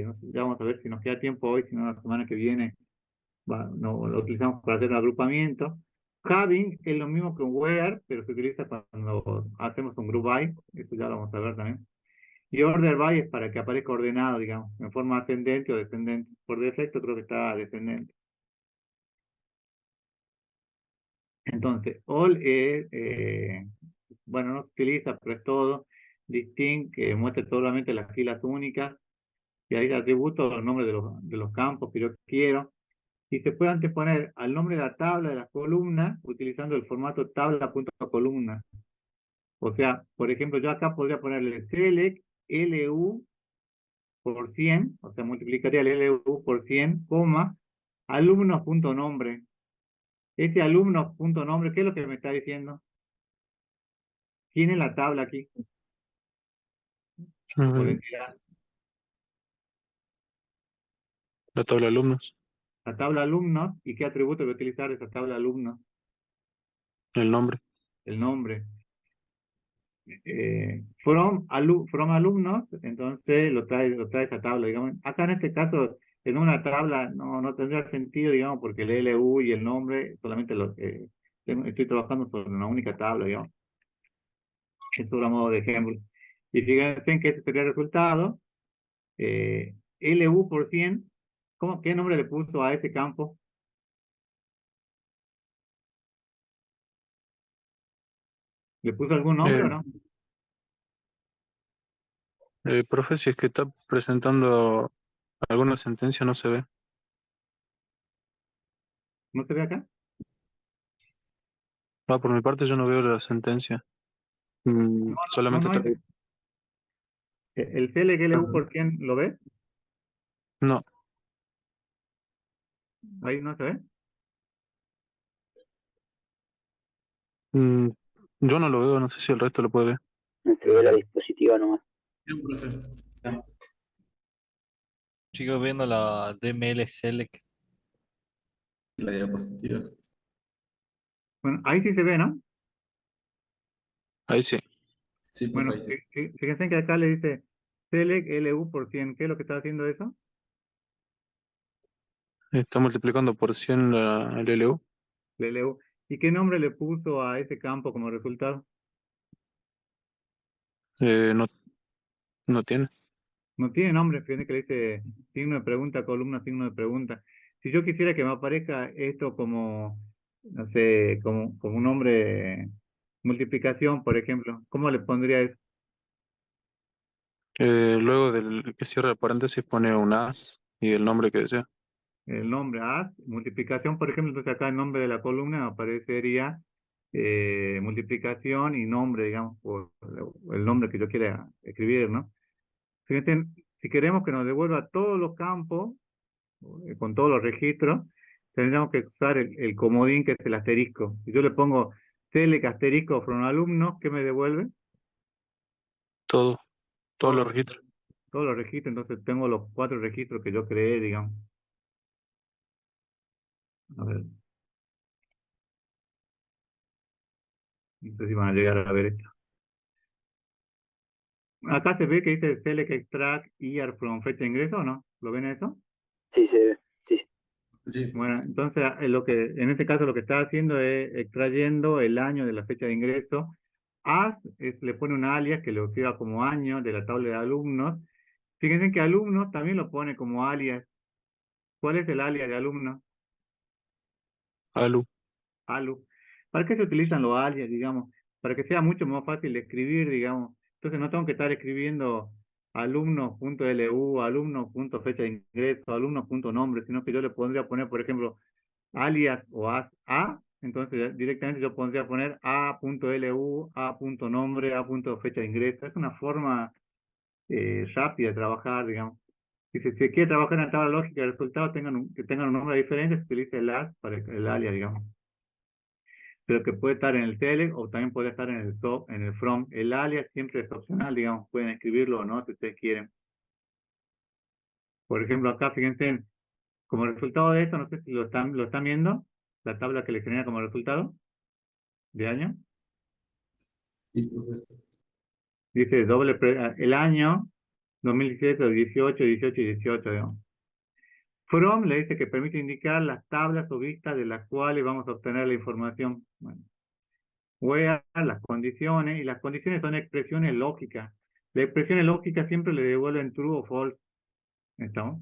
no sé, ya vamos a ver si nos queda tiempo hoy, si no la semana que viene no, lo utilizamos para hacer un agrupamiento. Having es lo mismo que un where, pero se utiliza cuando hacemos un group by, eso ya lo vamos a ver también. Y order by es para que aparezca ordenado, digamos, en forma ascendente o descendente. Por defecto creo que está descendente. Entonces, all es, bueno, no se utiliza, pero es todo. Distinct, que muestra solamente las filas únicas. Y ahí atributo los nombres de los campos que yo quiero. Y se puede anteponer al nombre de la tabla de la columna utilizando el formato tabla.columna. O sea, por ejemplo, yo acá podría ponerle select LU por 100, o sea, multiplicaría el LU por 100, coma, alumnos.nombre. Ese alumnos.nombre, ¿qué es lo que me está diciendo? Tiene la tabla aquí, o la Mm, entidad. La tabla de alumnos, La tabla alumnos, ¿y qué atributo voy a utilizar esa tabla alumnos? el nombre. El nombre. From alumnos, entonces lo trae esa tabla, digamos. Acá en este caso, en una tabla no tendría sentido, digamos, porque el LU y el nombre solamente estoy trabajando sobre una única tabla, digamos. Esto a modo de ejemplo. Y fíjense en que este sería el resultado. LU por 100, ¿qué nombre le puso a ese campo? ¿Le puso algún nombre o Eh, no? Profe, si es que está presentando alguna sentencia, no se ve. ¿No se ve acá? Por mi parte, yo no veo la sentencia. No Solamente hay. trae. El CLG LU por 100, ¿lo ves? No, Ahí no se ve. Mm, yo no lo veo, no sé si el resto lo puede ver. No se ve la dispositiva nomás. Sí, profe. Sigo viendo la DML Select. La diapositiva. Bueno, ahí sí se ve, ¿no? Ahí sí. Sí, profe, Bueno, ahí sí. fíjense que acá le dice select LU por 100. ¿Qué es lo que está haciendo eso? Está multiplicando por 100 el LU. El LU. ¿Y qué nombre le puso a ese campo como resultado? No, no tiene. No tiene nombre, fíjense que le dice signo de pregunta, columna, signo de pregunta. Si yo quisiera que me aparezca esto como, no sé, como un nombre multiplicación, por ejemplo, ¿cómo le pondría eso? Luego del que cierra el paréntesis pone un as y el nombre que desea. El nombre as, multiplicación, por ejemplo, entonces acá el nombre de la columna me aparecería multiplicación y nombre, digamos, por el nombre que yo quiera escribir, ¿no? Fíjense, si queremos que nos devuelva todos los campos, con todos los registros, tendríamos que usar el comodín que es el asterisco. Si yo le pongo select asterisco from alumnos, ¿qué me devuelve? Todo, todos Todos los los, registros. todos los registros, entonces tengo los 4 registros que yo creé, digamos. A ver, no sé si van a llegar a ver esto. Acá se ve que dice select extract year from fecha de ingreso, ¿o no? ¿Lo ven eso? Sí, se ve. Sí, sí. Sí, Bueno, entonces en este caso lo que está haciendo es extrayendo el año de la fecha de ingreso. Le pone un alias que lo queda como año de la tabla de alumnos. Fíjense que alumnos también lo pone como alias. ¿Cuál es el alias de alumno? ALU. Alu. ¿Para qué se utilizan los alias, digamos? Para que sea mucho más fácil de escribir, digamos. Entonces no tengo que estar escribiendo alumnos.lu, alumnos.fecha de ingreso, alumnos.nombre, sino que yo le podría poner, por ejemplo, alias o as a, entonces directamente yo pondría poner a.lu, a.nombre, a.fecha de ingreso. Es una forma rápida de trabajar, digamos. Si se quiere trabajar en la tabla lógica de resultados, que tengan un nombre diferente, se utiliza el as para el alias, digamos. Pero que puede estar en el select o también puede estar en el top, en el from. El alias siempre es opcional, digamos, pueden escribirlo o no si ustedes quieren. Por ejemplo, acá fíjense, como resultado de esto, no sé si lo están viendo, la tabla que le genera como resultado de año. sí, profe. Dice el año 2017, 18, 18 y 18, digamos. From le dice que permite indicar las tablas o vistas de las cuales vamos a obtener la información. Bueno, where, las condiciones, y las condiciones son expresiones lógicas. Las expresiones lógicas siempre le devuelven true o false. ¿Estamos?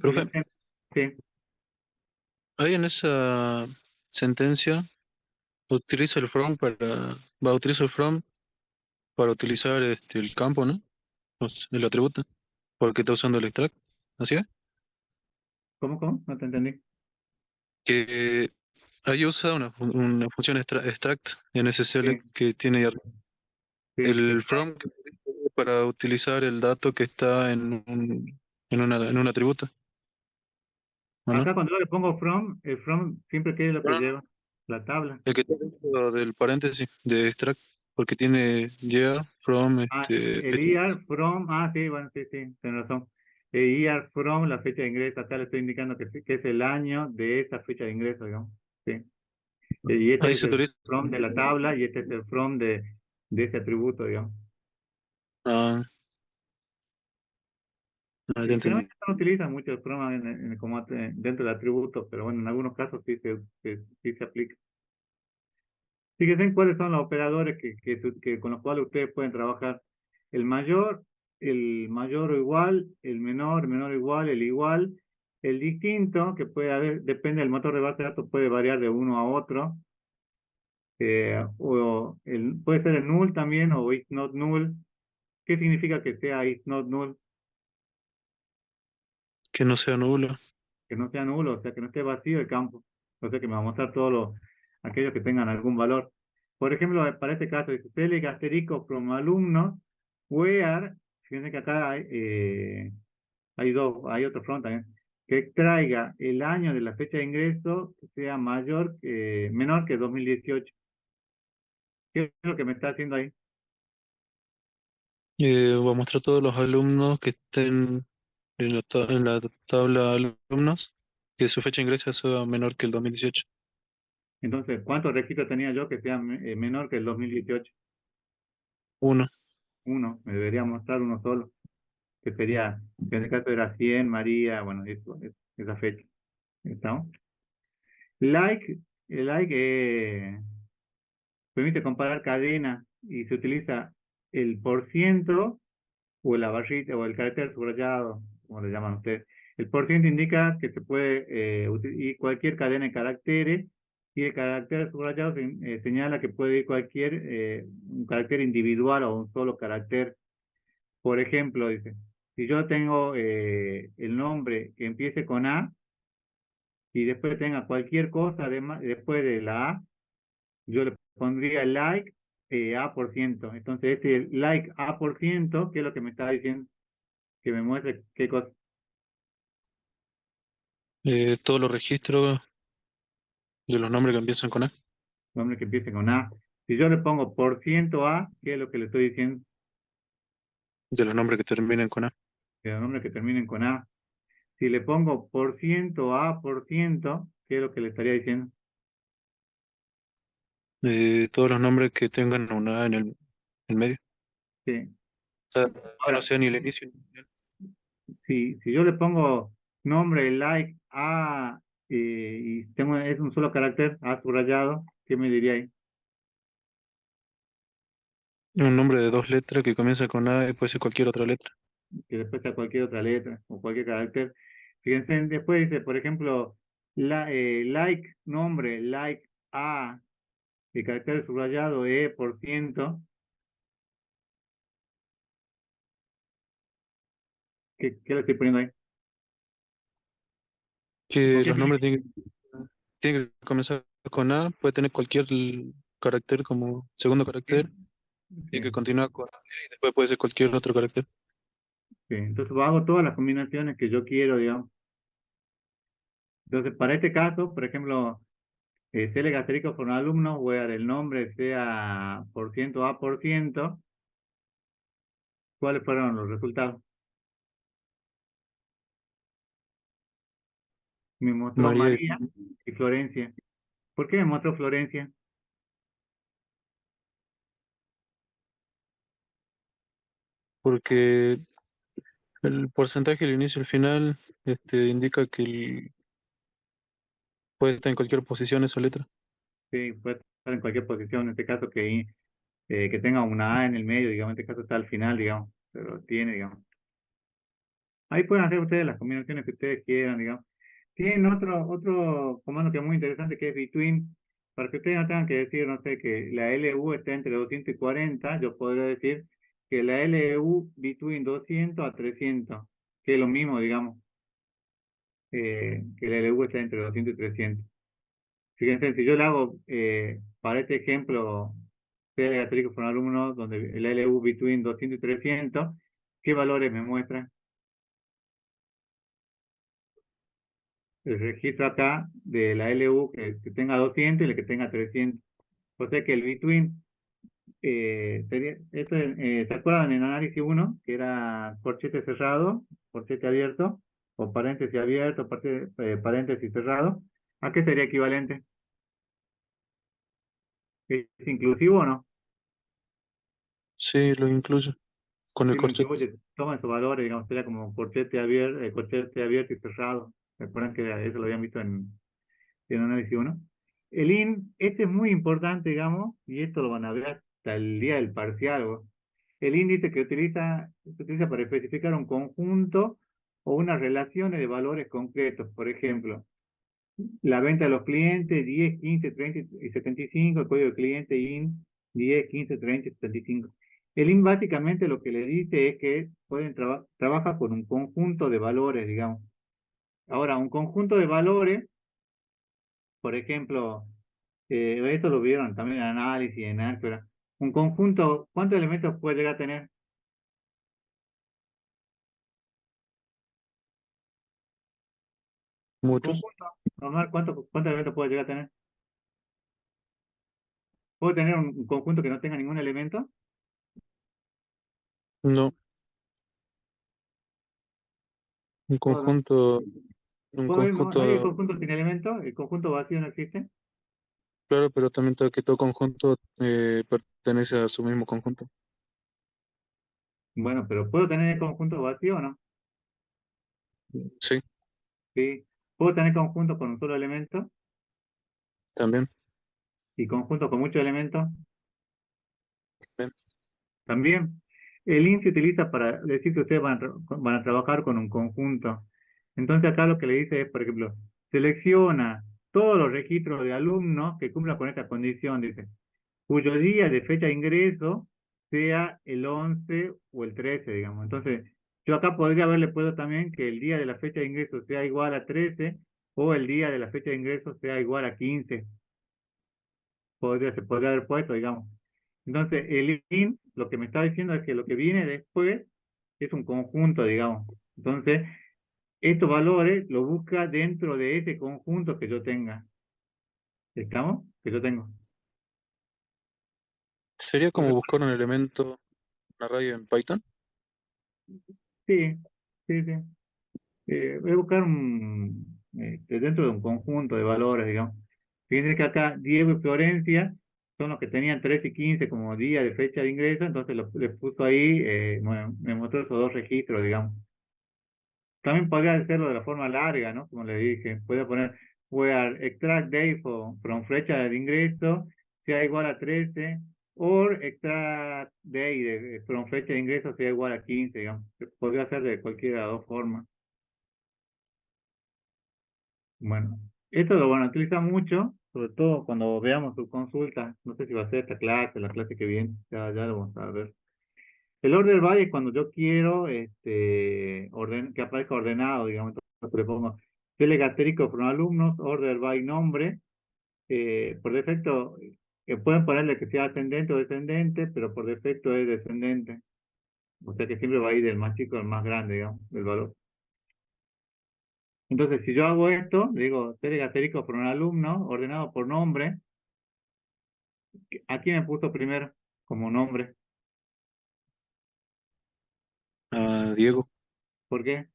Profe, Fíjense, sí. ahí en esa sentencia utiliza el from para utilizar el campo, ¿no? O sea, el atributo, porque está usando el extract. ¿Así es? ¿Cómo? No te entendí. Que ahí usa una función extract en ese Sí, select que tiene ahí arriba. sí. El from que utiliza para utilizar el dato que está en un atributo, ¿o no? Acá cuando yo le pongo from, el from siempre quiere lo que No, no, lleva la tabla. el que está dentro del paréntesis de extract, porque tiene year from El fecha. year from, sí, bueno, sí, sí, tienes razón. El year from, la fecha de ingreso, acá le estoy indicando que es el año de esa fecha de ingreso, digamos. Sí. Y este Ahí es se el utiliza. from de la tabla y este es el from de ese atributo, digamos. Ah, ya Sí, entendí. generalmente no utilizan mucho el from dentro del atributo, pero bueno, en algunos casos sí se aplica. Fíjense en cuáles son los operadores que con los cuales ustedes pueden trabajar. El mayor o igual, el menor o igual, el igual, el distinto, que puede haber, depende del motor de base de datos, puede variar de uno a otro, puede ser el null también o is not null. ¿Qué significa que sea is not null? Que no sea nulo. Que no sea nulo, o sea, que no esté vacío el campo. O sea, que me va a mostrar aquellos que tengan algún valor. Por ejemplo, para este caso, dice select asterisco from alumnos, where, fíjense que acá hay otro front también. que extraiga el año de la fecha de ingreso que sea menor que 2018. ¿Qué es lo que me está haciendo ahí? Voy a mostrar todos los alumnos que estén en la tabla alumnos, que su fecha de ingreso sea menor que el 2018. Entonces, ¿cuántos registros tenía yo que sea menor que el 2018? Uno. Uno, me debería mostrar uno solo, que sería, que en este caso era 100, María, bueno, esa fecha. ¿Estamos? El like permite comparar cadenas y se utiliza el por ciento o la barrita o el carácter subrayado, como le llaman ustedes. El por ciento indica que se puede ir cualquier cadena de caracteres y el carácter subrayado señala que puede ir cualquier un carácter individual o un solo carácter. Por ejemplo, dice, si yo tengo el nombre que empiece con A y después tenga cualquier cosa después de la A, yo le pondría el like A por ciento. Entonces, este like A por ciento, ¿qué es lo que me está diciendo? Que me muestre qué cosa. Todos los registros de los nombres que empiezan con A, Nombre que empiece con A. Si yo le pongo por ciento A, ¿qué es lo que le estoy diciendo? de los nombres que terminen con A. Que los nombres que terminen con A. Si le pongo por ciento A por ciento, ¿qué es lo que le estaría diciendo? Todos los nombres que tengan una A en el medio. Sí. O sea, que no Ahora, sea ni el inicio ni el final. si yo le pongo nombre, like, A, y es un solo carácter, A subrayado, ¿qué me diría ahí? Un nombre de dos letras que comienza con A y puede ser cualquier otra letra. Que después está cualquier otra letra o cualquier carácter. Fíjense, después dice, por ejemplo, like, nombre, like, A, el carácter subrayado, por ciento. ¿Qué le estoy poniendo ahí? ¿Con Que qué los nombres significa? tienen que comenzar con A, puede tener cualquier carácter como segundo carácter y que Sí, continúa con A y después puede ser cualquier otro carácter. sí. Entonces hago todas las combinaciones que yo quiero, digamos. Entonces, para este caso, por ejemplo, select asterisco for un alumno, where el nombre sea por ciento A por ciento, ¿cuáles fueron los resultados? Me mostró María, María y Florencia. ¿Por qué me mostró Florencia? porque el porcentaje, el inicio y el final, indica que puede estar en cualquier posición esa letra. Sí, puede estar en cualquier posición, en este caso que tenga una A en el medio, digamos, en este caso está al final, digamos, pero tiene, digamos. Ahí pueden hacer ustedes las combinaciones que ustedes quieran, digamos. Tienen otro comando que es muy interesante, que es between, para que ustedes no tengan que decir, no sé, que la LU está entre 240, yo podría decir que la LU between 200 a 300, que es lo mismo, digamos, que la LU está entre 200 y 300. Fíjense, si yo le hago para este ejemplo, sea asterisco por un alumno, donde el LU between 200 y 300, ¿qué valores me muestra? El registro acá de la LU que tenga 200 y el que tenga 300. O sea que el between sería, ¿se acuerdan en análisis uno que era corchete cerrado, corchete abierto, o paréntesis abierto, paréntesis cerrado? ¿A qué sería equivalente? ¿Es inclusivo o no? Sí, lo incluyo con el Sí, lo corchete. incluye, toma esos valores, digamos, sería como corchete abierto y cerrado. ¿Recuerdan que eso lo habían visto en análisis uno? El IN, este es muy importante, digamos, y esto lo van a ver hasta el día del parcial. El índice se utiliza para especificar un conjunto o unas relaciones de valores concretos. Por ejemplo, la venta de los clientes 10, 15, 30 y 75, el código de cliente IN 10, 15, 30 y 75. El IN básicamente lo que le dice es que trabaja con un conjunto de valores, digamos. Ahora, un conjunto de valores, por ejemplo, esto lo vieron también en análisis, en álgebra. Un conjunto, ¿cuántos elementos puede llegar a tener? muchos. Conjunto normal, ¿cuántos elementos puede llegar a tener? ¿Puedo tener un conjunto que no tenga ningún elemento? No, un ¿Puedo, conjunto, un ¿puedo ver? ¿No hay el conjunto, conjunto sin elemento? ¿El conjunto vacío no existe? claro, pero también que todo conjunto pertenece a su mismo conjunto. Bueno, pero ¿puedo tener el conjunto vacío o no? Sí, Sí. ¿Puedo tener conjuntos con un solo elemento también. y conjuntos con muchos elementos? Bien. También. El int se utiliza para decir que ustedes van a trabajar con un conjunto. Entonces acá lo que le dice es, por ejemplo, selecciona todos los registros de alumnos que cumplan con esta condición, dice, cuyo día de fecha de ingreso sea el 11 o el 13, digamos. Entonces, yo acá podría haberle puesto también que el día de la fecha de ingreso sea igual a 13 o el día de la fecha de ingreso sea igual a 15. Se podría haber puesto, digamos. Entonces, el int lo que me está diciendo es que lo que viene después es un conjunto, digamos. Entonces, estos valores lo busca dentro de ese conjunto que yo tenga. ¿Estamos? Que yo tengo. Sería como Entonces, buscar un elemento, un array en Python. sí, sí, sí. Voy a buscar dentro de un conjunto de valores, digamos. Fíjense que acá Diego y Florencia son los que tenían 13 y 15 como día de fecha de ingreso, entonces les puso ahí, me mostró esos dos registros, digamos. También podría hacerlo de la forma larga, ¿no? Como le dije, puede poner where extract day from fecha de ingreso sea igual a 13, o extract day from fecha de ingreso sea igual a 15, digamos. Se podría hacer de cualquiera de las dos formas. Bueno, esto lo van a utilizar mucho, sobre todo cuando veamos su consulta. No sé si va a ser esta clase, la clase que viene, ya lo vamos a ver. El order by es cuando yo quiero que aparezca ordenado, digamos. Entonces le pongo select asterisk from alumnos, order by nombre. Por defecto, pueden ponerle que sea ascendente o descendente, pero por defecto es descendente. O sea que siempre va a ir del más chico al más grande, digamos, del valor. Entonces, si yo hago esto, digo select asterisk from un alumno, ordenado por nombre, ¿a quién me puso primero como nombre? A Diego, ¿Por qué?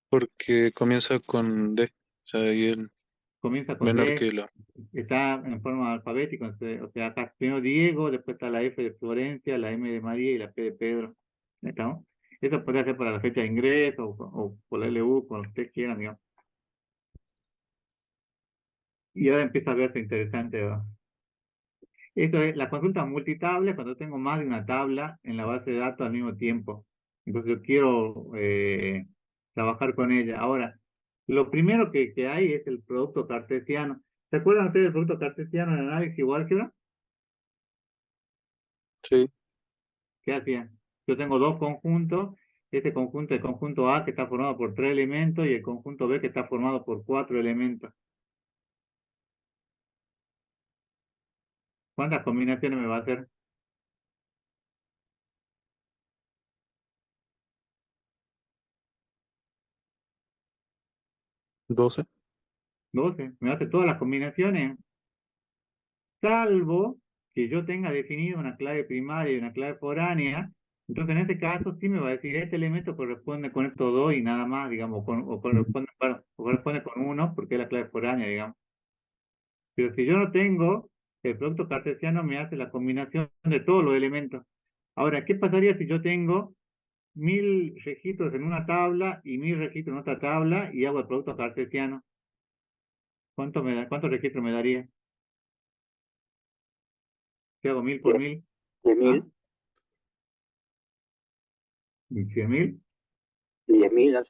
porque comienza con D, o sea, y el Comienza con menor D, que la. está en forma alfabética, o sea, acá primero Diego, después está la F de Florencia, la M de María y la P de Pedro. ¿Estamos? Eso podría ser para la fecha de ingreso o por la LU, como ustedes quieran, digamos. Y ahora empieza a verse interesante, ¿verdad? Esto es la consulta multitable cuando tengo más de una tabla en la base de datos al mismo tiempo. Entonces yo quiero trabajar con ella. Ahora, lo primero que hay es el producto cartesiano. ¿Se acuerdan ustedes del producto cartesiano en análisis o álgebra? Sí, ¿Qué hacía? Yo tengo dos conjuntos. Este conjunto, el conjunto A que está formado por 3 elementos y el conjunto B que está formado por 4 elementos. ¿Cuántas combinaciones me va a hacer? 12. 12. Me hace todas las combinaciones, salvo que yo tenga definido una clave primaria y una clave foránea. Entonces, en este caso, sí me va a decir, este elemento corresponde con estos dos y nada más, digamos, o corresponde con uno, porque es la clave foránea, digamos. Pero si yo no tengo, el producto cartesiano me hace la combinación de todos los elementos. Ahora, ¿qué pasaría si yo tengo 1000 registros en una tabla y 1000 registros en otra tabla y hago el producto cartesiano? ¿Cuántos registros me daría? Si hago 1000 por 1000, De ¿ah? 1000, 100.000, 10.000,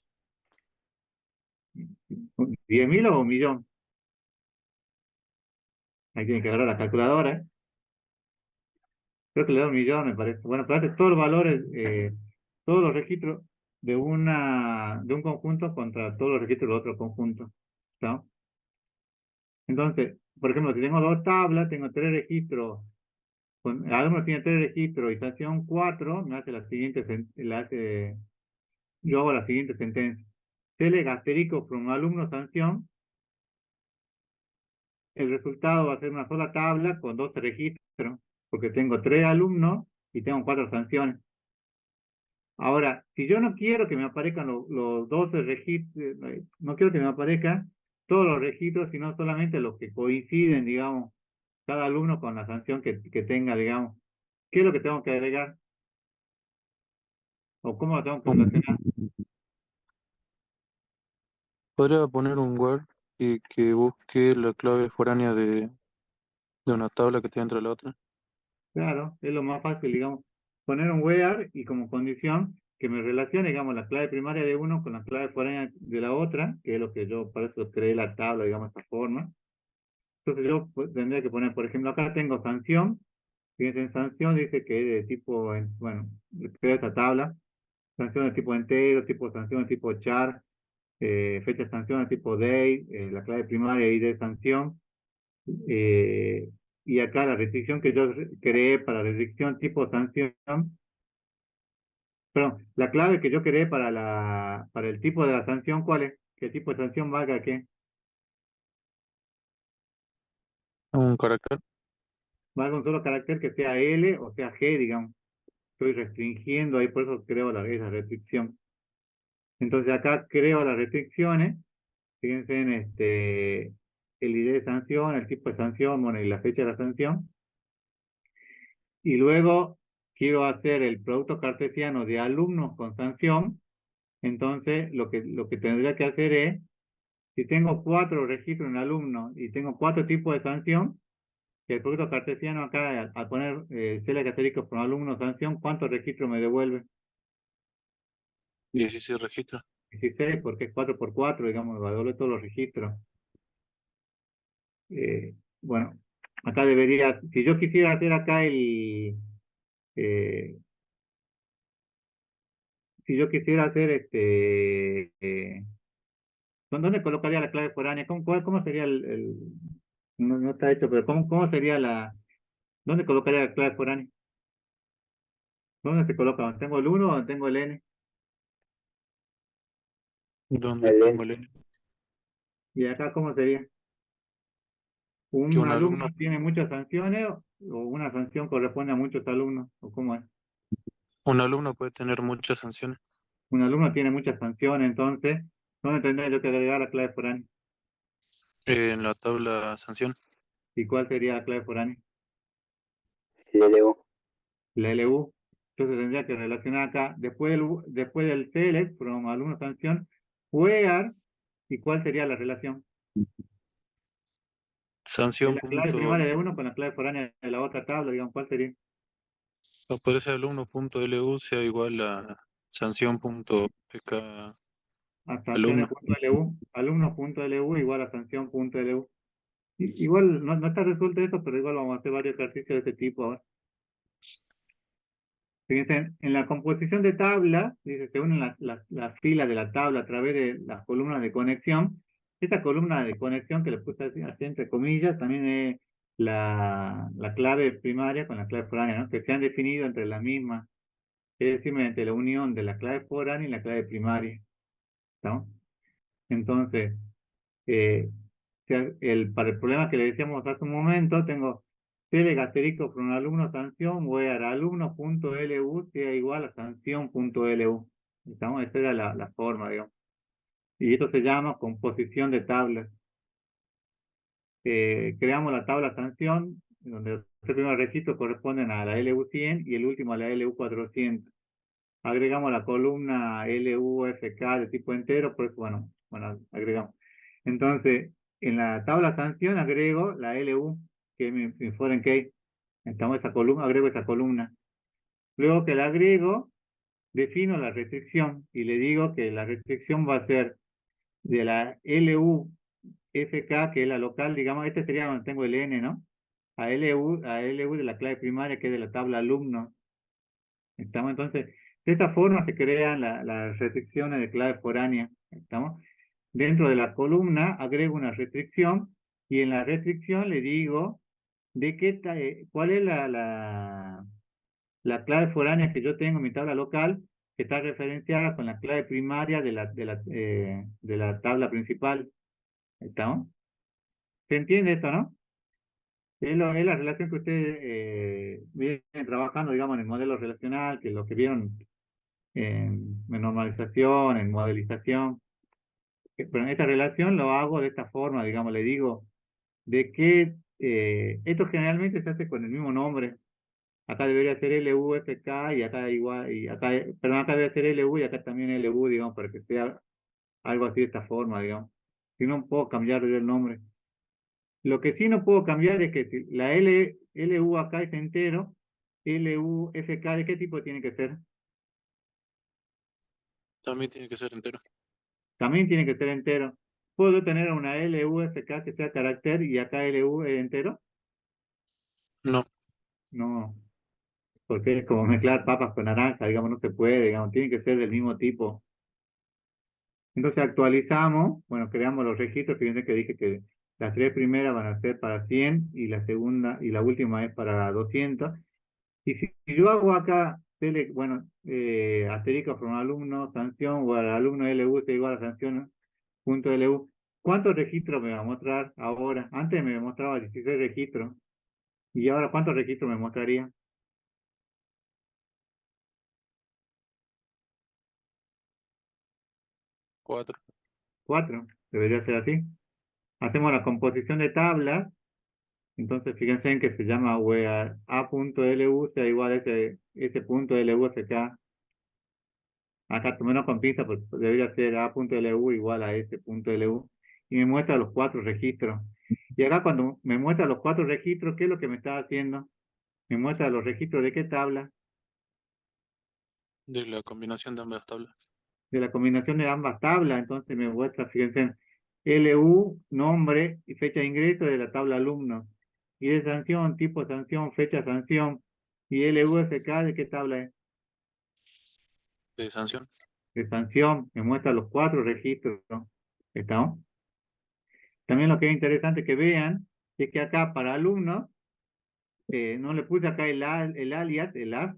10.000 o un millón. Ahí tiene que agarrar la calculadora, ¿eh? Creo que le da un millón, me parece. Bueno, pero hace todos los valores, todos los registros de un conjunto contra todos los registros de otro conjunto. ¿Está? Entonces, por ejemplo, si tengo dos tablas, tengo tres registros, cada uno tiene tres registros y estación 4, me hace la siguiente, yo hago la siguiente sentencia. select asterisco from alumno sanción, el resultado va a ser una sola tabla con 12 registros, porque tengo 3 alumnos y tengo 4 sanciones. Ahora, si yo no quiero que me aparezcan los 12 registros, no quiero que me aparezcan todos los registros, sino solamente los que coinciden, digamos, cada alumno con la sanción que tenga, digamos. ¿Qué es lo que tengo que agregar? ¿O cómo lo tengo que relacionar? Podría poner un word y que busque la clave foránea de una tabla que esté dentro de la otra. Claro, es lo más fácil, digamos, poner un where y como condición que me relacione, digamos, la clave primaria de uno con la clave foránea de la otra, que es lo que yo, por eso creé la tabla, digamos, de esta forma. Entonces yo pues, tendría que poner, por ejemplo, acá tengo sanción. Fíjense, en sanción dice que es de tipo, bueno, creo esta tabla, sanción de tipo entero, tipo sanción de tipo char, fecha de sanción de tipo day, la clave primaria y de sanción, eh, y acá la restricción que yo creé para restricción tipo sanción, perdón, la clave que yo creé para el tipo de la sanción, ¿cuál es? ¿Qué tipo de sanción valga qué? Un carácter. Valga un solo carácter que sea L o sea G, digamos. Estoy restringiendo ahí, por eso creo esa restricción. Entonces acá creo las restricciones, fíjense en el ID de sanción, el tipo de sanción, bueno, y la fecha de la sanción. Y luego quiero hacer el producto cartesiano de alumnos con sanción. Entonces lo que tendría que hacer es, si tengo 4 registros en alumnos y tengo 4 tipos de sanción, que el producto cartesiano acá, al poner select asterisco por alumno sanción, ¿cuántos registros me devuelve? 16 registros. 16, porque es 4 por 4, digamos, me devuelve todos los registros. Bueno, acá debería, si yo quisiera hacer acá eh, si yo quisiera hacer ¿dónde colocaría la clave foránea? ¿Cómo sería no, no está hecho, pero ¿cómo sería dónde colocaría la clave foránea? ¿Dónde se coloca? ¿Dónde tengo el 1 o donde tengo el N? ¿Dónde El tengo N. el N? ¿Y acá cómo sería? Que ¿Un un alumno alumno, tiene muchas sanciones o una sanción corresponde a muchos alumnos? ¿O cómo es? un alumno puede tener muchas sanciones. Un alumno tiene muchas sanciones, entonces, ¿dónde tendría yo que agregar la clave foránea? En la tabla sanción. ¿Y cuál sería la clave foránea? LLU. La LU. Entonces tendría que relacionar acá, después del select, from alumno sanción, where, ¿y cuál sería la relación? De Sanción la clave punto, primaria de uno con la clave foránea de la otra tabla, digamos, ¿cuál sería? o puede ser alumno.lu sea igual a sanción.pk A alumno. sanciones.lu, alumnos.lu igual a sanción.lu. Igual no está resuelto eso, pero igual vamos a hacer varios ejercicios de este tipo ahora. Fíjense, en la composición de tablas, dice, se unen las filas de la tabla a través de las columnas de conexión. Esta columna de conexión que le puse así entre comillas, también es la clave primaria con la clave foránea, ¿no? Que se han definido entre las mismas, es decir, mediante la unión de la clave foránea y la clave primaria, ¿no? Entonces, eh, para el problema que le decíamos hace un momento, tengo select asterisco con alumno sanción, voy a alumno.lu sea igual a sanción.lu. ¿Estamos? Esa era la forma, digamos. Y esto se llama composición de tablas. Creamos la tabla sanción, donde los tres primeros registros corresponden a la LU100 y el último a la LU400. Agregamos la columna LUFK de tipo entero, pues bueno, agregamos. Entonces, en la tabla sanción agrego la LU, que es mi foreign key. Entonces, esa columna, agrego esa columna. Luego que la agrego, defino la restricción y le digo que la restricción va a ser de la LUFK, que es la local, digamos, este sería donde tengo el N, ¿no? A LU de la clave primaria, que es de la tabla alumno. ¿Estamos? Entonces, de esta forma se crean las restricciones de clave foránea. ¿Estamos? Dentro de la columna agrego una restricción y en la restricción le digo cuál es la clave foránea que yo tengo en mi tabla local que está referenciada con la clave primaria de la tabla principal. ¿Estamos? ¿Se entiende esto, no? Es la relación que ustedes vienen trabajando, digamos, en el modelo relacional, que lo que vieron en normalización, en modelización. Pero en esta relación lo hago de esta forma, digamos, le digo de que esto generalmente se hace con el mismo nombre. Acá debería ser LUFK y acá igual, perdón, acá debería ser LU y acá también LU, digamos, para que sea algo así de esta forma, digamos. Si no puedo cambiar el nombre. Lo que sí no puedo cambiar es que si la LU acá es entero, LUFK, ¿de qué tipo tiene que ser? También tiene que ser entero. También tiene que ser entero. ¿Puedo tener una LUFK que sea carácter y acá LU es entero? No, No, porque es como mezclar papas con naranja, digamos, no se puede, digamos, tiene que ser del mismo tipo. Entonces actualizamos, bueno, creamos los registros, fíjense que dije que las tres primeras van a ser para 100 y la segunda y la última es para 200. Y si yo hago acá, bueno, asterisco from alumno, sanción, o al alumno LU es igual a sanción, punto LU, ¿cuántos registros me va a mostrar ahora? Antes me mostraba 16 registros, y ahora ¿cuántos registros me mostraría? 4. 4, debería ser así. Hacemos la composición de tablas. Entonces, fíjense en que se llama where a.lu sea igual a ese punto LUFK. Acá tomémoslo con pinza, pues debería ser a.lu igual a ese punto LU. Y me muestra los 4 registros. Y acá cuando me muestra los 4 registros, ¿qué es lo que me está haciendo? Me muestra los registros de qué tabla? De la combinación de ambas tablas. De la combinación de ambas tablas. Entonces me muestra, fíjense, LU, nombre y fecha de ingreso de la tabla alumno. Y de sanción, tipo sanción, fecha sanción. Y LUFK, ¿de qué tabla es? De sanción. De sanción, me muestra los 4 registros. ¿Estamos? También lo que es interesante que vean es que acá para alumnos, no le puse acá el alias, el as,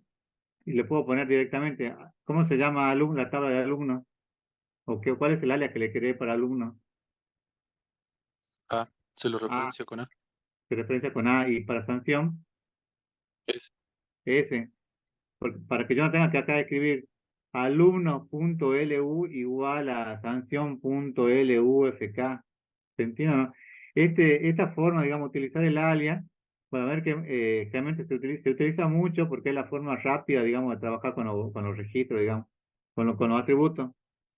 y le puedo poner directamente, ¿cómo se llama alumno, la tabla de alumnos? ¿O qué, cuál es el alias que le creé para alumnos? A. Se lo A, referencia con A. se referencia con A, y para sanción, S. S. Para que yo no tenga que acá escribir alumno.lu igual a sanción.lufk. ¿Se entiende, no? Esta forma, digamos, utilizar el alias, para ver que realmente se utiliza mucho porque es la forma rápida, digamos, de trabajar con los registros, digamos, con los atributos.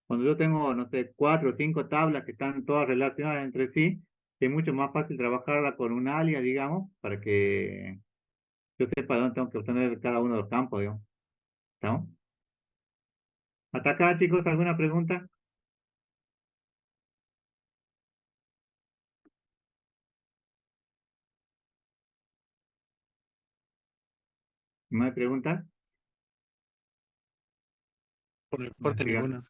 Cuando yo tengo, no sé, 4 o 5 tablas que están todas relacionadas entre sí, es mucho más fácil trabajarla con un alias, digamos, para que yo sepa dónde tengo que obtener cada uno de los campos, digamos. ¿Estamos? Hasta acá, chicos, ¿alguna pregunta? ¿No hay preguntas? Por mi Ya, parte, siga. ninguna.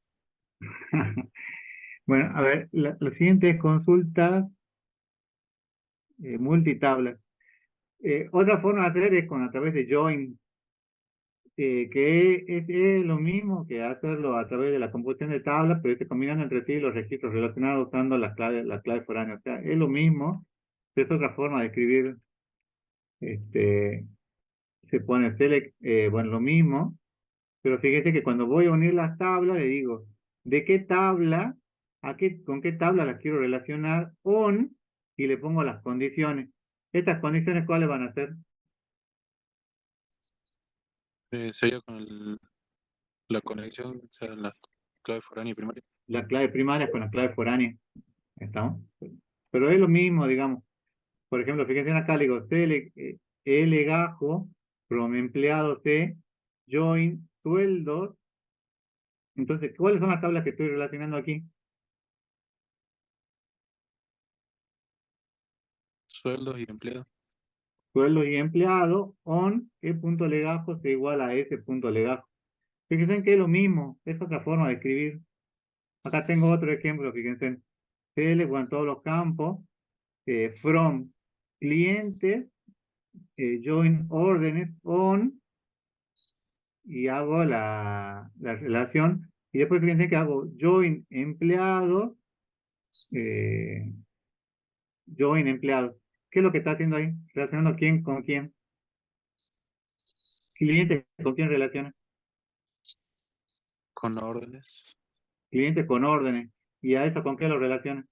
Bueno, a ver, lo siguiente es consultas multitablas. Otra forma de hacer es a través de join, que es lo mismo que hacerlo a través de la composición de tablas, pero se combinan entre sí los registros relacionados usando la clave foránea. O sea, es lo mismo, pero es otra forma de escribir. Este, se pone select, bueno, lo mismo, pero fíjese que cuando voy a unir las tablas, le digo, ¿de qué tabla, con qué tabla las quiero relacionar? On, y le pongo las condiciones. ¿Estas condiciones cuáles van a ser? Sería con la conexión, o sea, la clave foránea y primaria. La clave primaria con la clave foránea. ¿Estamos? Pero es lo mismo, digamos. Por ejemplo, fíjense acá, le digo, L-gajo, from empleado C, join, sueldos. Entonces, ¿cuáles son las tablas que estoy relacionando aquí? Sueldos y empleados. Sueldos y empleado, on, E.legajo es igual a S.legajo. Fíjense que es lo mismo, es otra forma de escribir. Acá tengo otro ejemplo, fíjense. CL, bueno, todos los campos, from clientes, join órdenes, on, y hago la relación. Y después fíjense que hago join empleado, eh, join empleado. ¿Qué es lo que está haciendo ahí? Relacionando quién con quién. Cliente con quién relaciona. Con órdenes. Cliente con órdenes. ¿Y a eso con qué lo relaciona?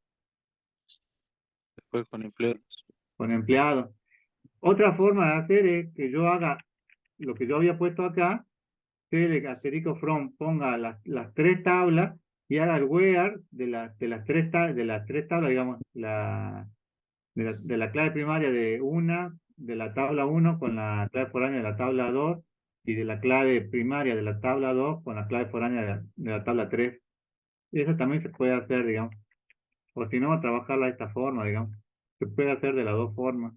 Después con empleados. Con empleado. Otra forma de hacer es que yo haga lo que yo había puesto acá, select asterisco from, ponga las tres tablas y haga el where de las tres tablas, digamos, de la clave primaria de la tabla 1 con la clave foránea de la tabla 2 y de la clave primaria de la tabla 2 con la clave foránea de la tabla 3. Y eso también se puede hacer, digamos. O si no, trabajarla de esta forma, digamos. Se puede hacer de las dos formas.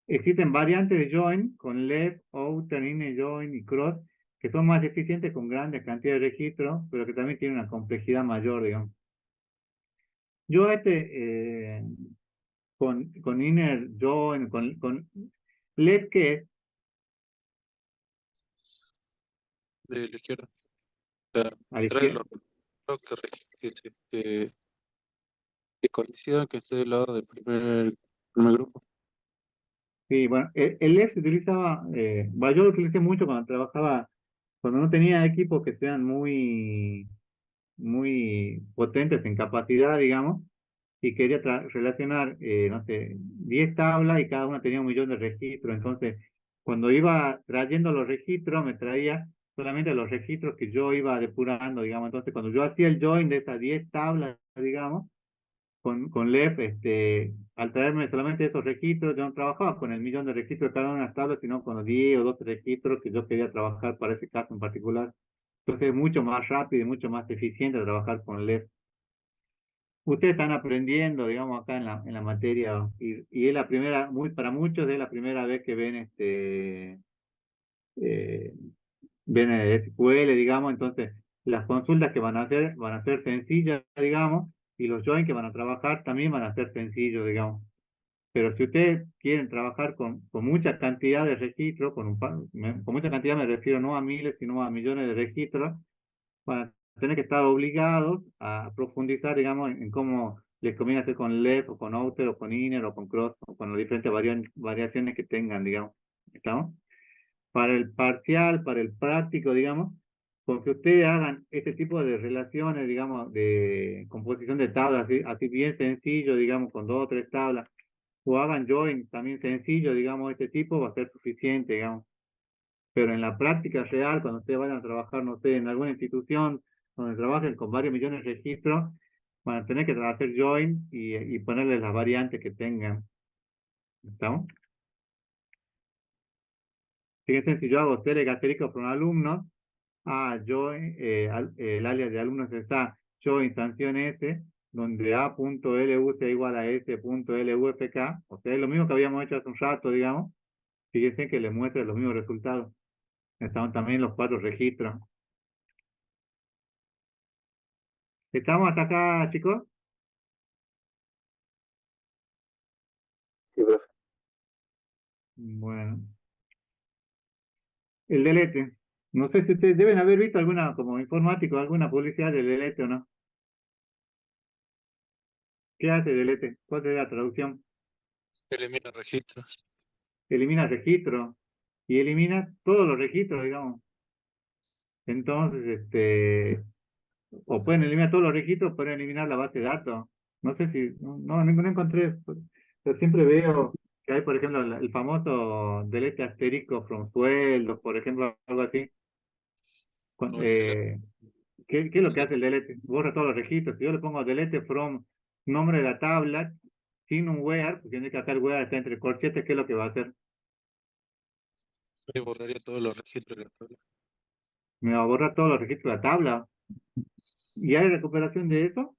Existen variantes de join con left, outer, inner join y cross que son más eficientes con grandes cantidades de registros, pero que también tienen una complejidad mayor, digamos. Yo con inner join, con left, ¿qué es? De la izquierda. O sea, A la trae izquierda. lo que coincida que esté del lado del primer grupo. Sí, bueno, el left se utilizaba, bueno, yo lo utilicé mucho cuando trabajaba, cuando no tenía equipos que sean muy potentes en capacidad, digamos, y quería relacionar, no sé, 10 tablas y cada una tenía 1 millón de registros. Entonces, cuando iba trayendo los registros, me traía solamente los registros que yo iba depurando, digamos. Entonces, cuando yo hacía el join de esas 10 tablas, digamos, con LEF, al traerme solamente esos registros, yo no trabajaba con el 1 millón de registros de cada una de las tablas, sino con los 10 o 12 registros que yo quería trabajar para ese caso en particular. Entonces, es mucho más rápido y mucho más eficiente trabajar con LEF. Ustedes están aprendiendo, digamos, acá en la materia, y es la primera, para muchos es la primera vez que eh, ven el SQL, digamos. Entonces las consultas que van a ser sencillas, digamos, y los joins que van a trabajar también van a ser sencillos, digamos. Pero si ustedes quieren trabajar con mucha cantidad de registros, con mucha cantidad me refiero no a miles, sino a millones de registros, van a tener que estar obligados a profundizar, digamos, en cómo les conviene hacer con left, o con outer, o con inner, o con cross, o con las diferentes variaciones que tengan, digamos. ¿Estamos? Para el parcial, para el práctico, digamos, con que ustedes hagan este tipo de relaciones, digamos, de composición de tablas, así bien sencillo, digamos, con 2 o 3 tablas, o hagan join también sencillo, digamos, este tipo va a ser suficiente, digamos. Pero en la práctica real, cuando ustedes vayan a trabajar, no sé, en alguna institución donde trabajen con varios millones de registros, van a tener que hacer join y ponerles las variantes que tengan. ¿Estamos? Fíjense, si yo hago select asterisco from alumnos, join, el alias de alumnos está join sanción S, donde A.LU sea igual a S.LUFK, o sea, es lo mismo que habíamos hecho hace un rato, digamos. Fíjense que le muestra los mismos resultados. Están también los 4 registros. ¿Estamos hasta acá, chicos? Sí, profe. Bueno, el delete. No sé si ustedes deben haber visto alguna, como informático, alguna publicidad del delete o no. ¿Qué hace delete? ¿Cuál es la traducción? Elimina registros. Elimina registros y elimina todos los registros, digamos. Entonces, o pueden eliminar todos los registros, pueden eliminar la base de datos. No sé si, no encontré, pero siempre veo que hay, por ejemplo, el famoso delete asterisco from sueldos, por ejemplo, algo así. No, excelente. ¿Qué es lo que hace el delete? Borra todos los registros. Si yo le pongo delete from nombre de la tabla, sin un where, porque tiene que acá el where está entre corchetes, ¿qué es lo que va a hacer? Yo borraría todos los registros de la tabla. Me va a borrar todos los registros de la tabla. ¿Y hay recuperación de eso?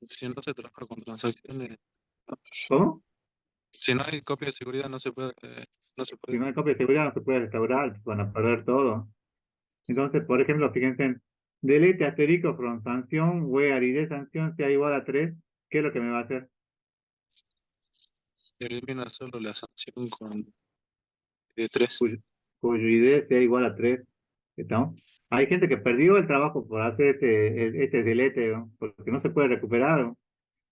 Si no se trabaja con transacciones, ¿Cómo? si no hay copia de seguridad, no se Si puede. no hay copia de seguridad, no se puede restaurar, van a perder todo. Entonces, por ejemplo, fíjense, delete asterisco from sanción, where y de sanción sea igual a 3, ¿qué es lo que me va a hacer? Elimina solo la sanción con 3. cuyo ID sea igual a 3. ¿Estamos? Hay gente que perdió el trabajo por hacer este delete, ¿no? Porque no se puede recuperar, ¿no?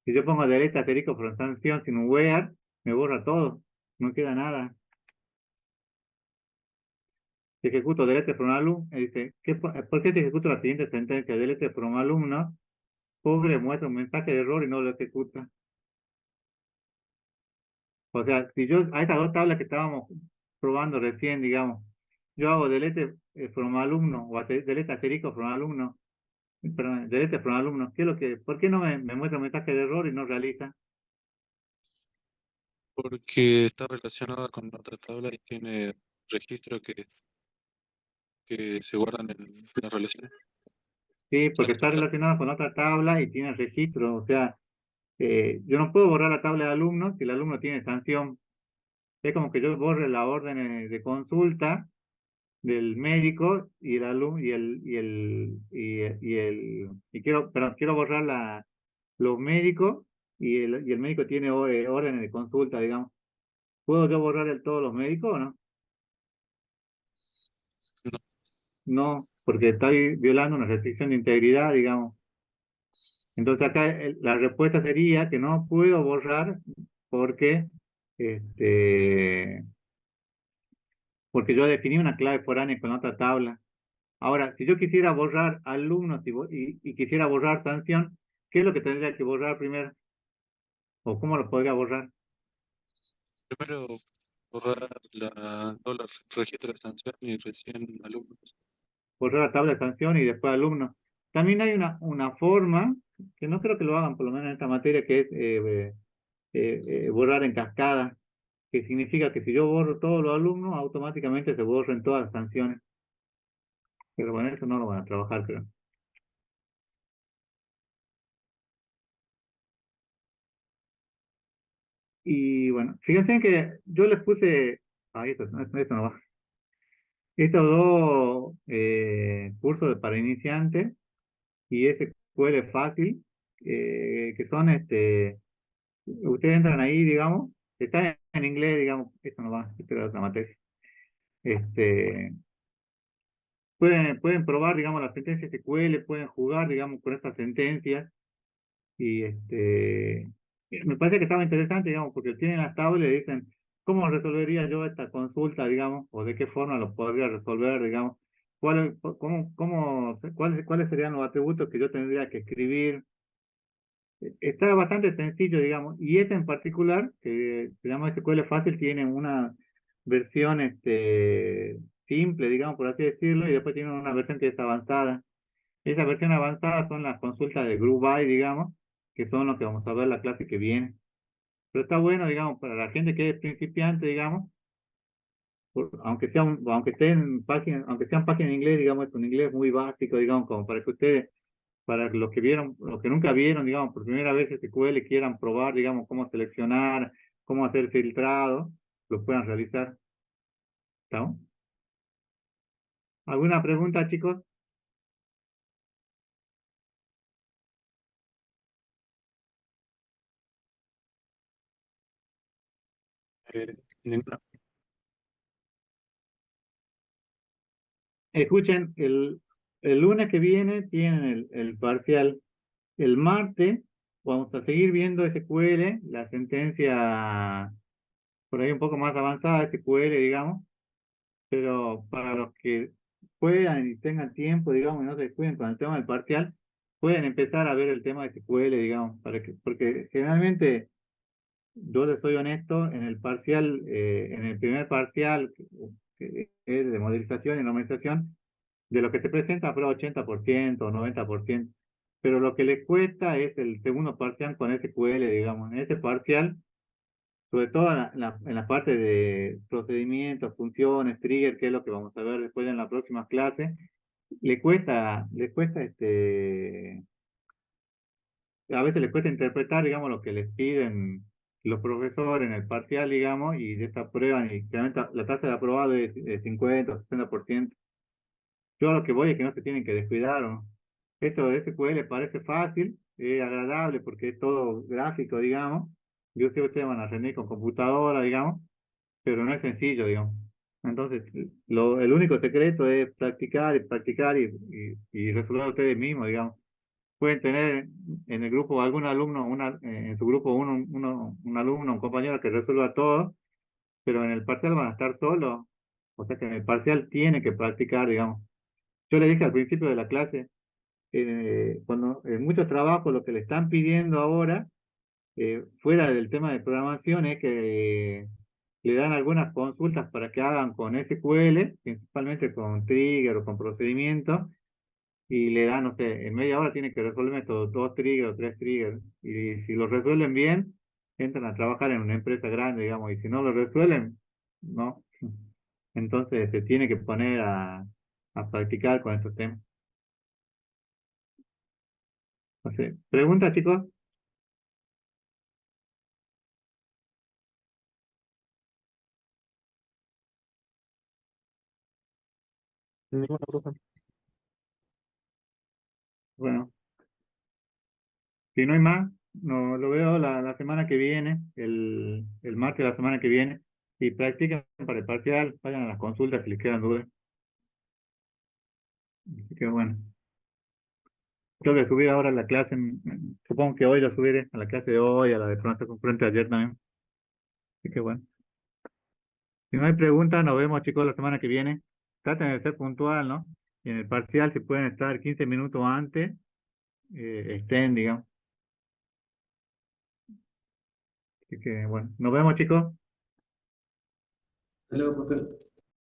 Si yo pongo delete asterisco por sanción sin un where, me borra todo, no queda nada. Si ejecuto delete from alumno, dice, ¿por qué te ejecuto la siguiente sentencia? Delete from alumno, pobre, muestra un mensaje de error y no lo ejecuta. O sea, si yo, a estas dos tablas que estábamos probando recién, digamos, yo hago delete from alumno o delete asterisco from alumno, perdón, delete from alumno, ¿por qué no me muestra un mensaje de error y no realiza? Porque está relacionada con otra tabla y tiene registros que se guardan en las relaciones. Sí, En porque otra está tabla. relacionado con otra tabla y tiene registro, o sea, yo no puedo borrar la tabla de alumnos si el alumno tiene sanción. Es como que yo borre la orden de consulta del médico y el alumno y quiero, perdón, quiero borrar los médicos y el médico tiene órdenes de consulta, digamos. ¿Puedo yo borrar todos los médicos o no? No, No, porque estoy violando una restricción de integridad, digamos. Entonces acá la respuesta sería que no puedo borrar porque este, porque yo definí una clave foránea con otra tabla. Ahora, si yo quisiera borrar alumnos y quisiera borrar sanción, ¿qué es lo que tendría que borrar primero? ¿O cómo lo podría borrar? primero borrar todos los registros de sanción y recién alumnos. Borrar la tabla de sanción y después alumnos. También hay una forma, que no creo que lo hagan por lo menos en esta materia, que es borrar en cascada, que significa que si yo borro todos los alumnos, automáticamente se borren todas las sanciones. Pero bueno, eso no lo van a trabajar, creo. Y bueno, fíjense que yo les puse, esto no va. Estos dos cursos para iniciantes y SQL fácil, que son, ustedes entran ahí, digamos, está en inglés, digamos, esto no va, esto es otra materia. Este, pueden probar, digamos, las sentencias SQL, pueden jugar, digamos, con estas sentencias y me parece que estaba interesante, digamos, porque tienen las tablas y dicen, ¿cómo resolvería yo esta consulta, digamos, o de qué forma lo podría resolver, digamos? ¿Cuáles serían los atributos que yo tendría que escribir? Está bastante sencillo, digamos, y este en particular, que se llama SQL Fácil, tiene una versión simple, digamos, por así decirlo, y después tiene una versión que es avanzada. Esa versión avanzada son las consultas de Group by, digamos, que son lo que vamos a ver la clase que viene. Pero está bueno, digamos, para la gente que es principiante, digamos, aunque sean páginas en inglés, digamos, es un inglés muy básico, digamos, como para que ustedes, para los que vieron, los que nunca vieron, digamos, por primera vez SQL, quieran probar, digamos, cómo seleccionar, cómo hacer filtrado, lo puedan realizar. ¿Estamos? ¿Alguna pregunta, chicos? Ninguna. Escuchen, el lunes que viene tienen el parcial. El martes vamos a seguir viendo SQL, la sentencia por ahí un poco más avanzada, SQL, digamos, pero para los que puedan y tengan tiempo, digamos, y no se descuiden con el tema del parcial, pueden empezar a ver el tema de SQL, digamos, porque generalmente, yo les soy honesto, en el parcial, en el primer parcial, que es de modelización y normalización, de lo que se presenta, prueba 80% o 90%. Pero lo que les cuesta es el segundo parcial con SQL, digamos. En ese parcial, sobre todo en la parte de procedimientos, funciones, trigger, que es lo que vamos a ver después en la próxima clase, a veces les cuesta interpretar, digamos, lo que les piden los profesores en el parcial, digamos, y desaprueban, y realmente la tasa de aprobado es 50 o 60%. Yo a lo que voy es que no se tienen que descuidar, ¿no? Esto de SQL parece fácil, es agradable porque es todo gráfico, digamos. Yo sé que ustedes van a aprender con computadora, digamos, pero no es sencillo, digamos. Entonces, el único secreto es practicar y practicar y resolver ustedes mismos, digamos. Pueden tener en el grupo algún alumno, en su grupo un alumno, un compañero que resuelva todo, pero en el parcial van a estar solos. O sea que en el parcial tiene que practicar, digamos. Yo le dije al principio de la clase, cuando en muchos trabajos lo que le están pidiendo ahora, fuera del tema de programación, es que le dan algunas consultas para que hagan con SQL, principalmente con trigger o con procedimientos, y le dan, no sé, en media hora tiene que resolver estos 2 triggers o 3 triggers, y si lo resuelven bien, entran a trabajar en una empresa grande, digamos, y si no lo resuelven, no. Entonces se tiene que poner a practicar con estos temas. No sé, ¿preguntas, chicos? Ninguna, profe. Bueno, si no hay más, no, lo veo la semana que viene, el martes de la semana que viene, y practiquen para el parcial, vayan a las consultas si les quedan dudas. Así que bueno, yo voy a subir ahora la clase, supongo que hoy lo subiré, a la clase de hoy, a la de pronto concurrente de ayer también. Así que bueno, si no hay preguntas, nos vemos, chicos, la semana que viene. Traten de ser puntual, ¿no? Y en el parcial, si pueden estar 15 minutos antes, estén, digamos. Así que bueno, nos vemos, chicos. Hasta luego, profe.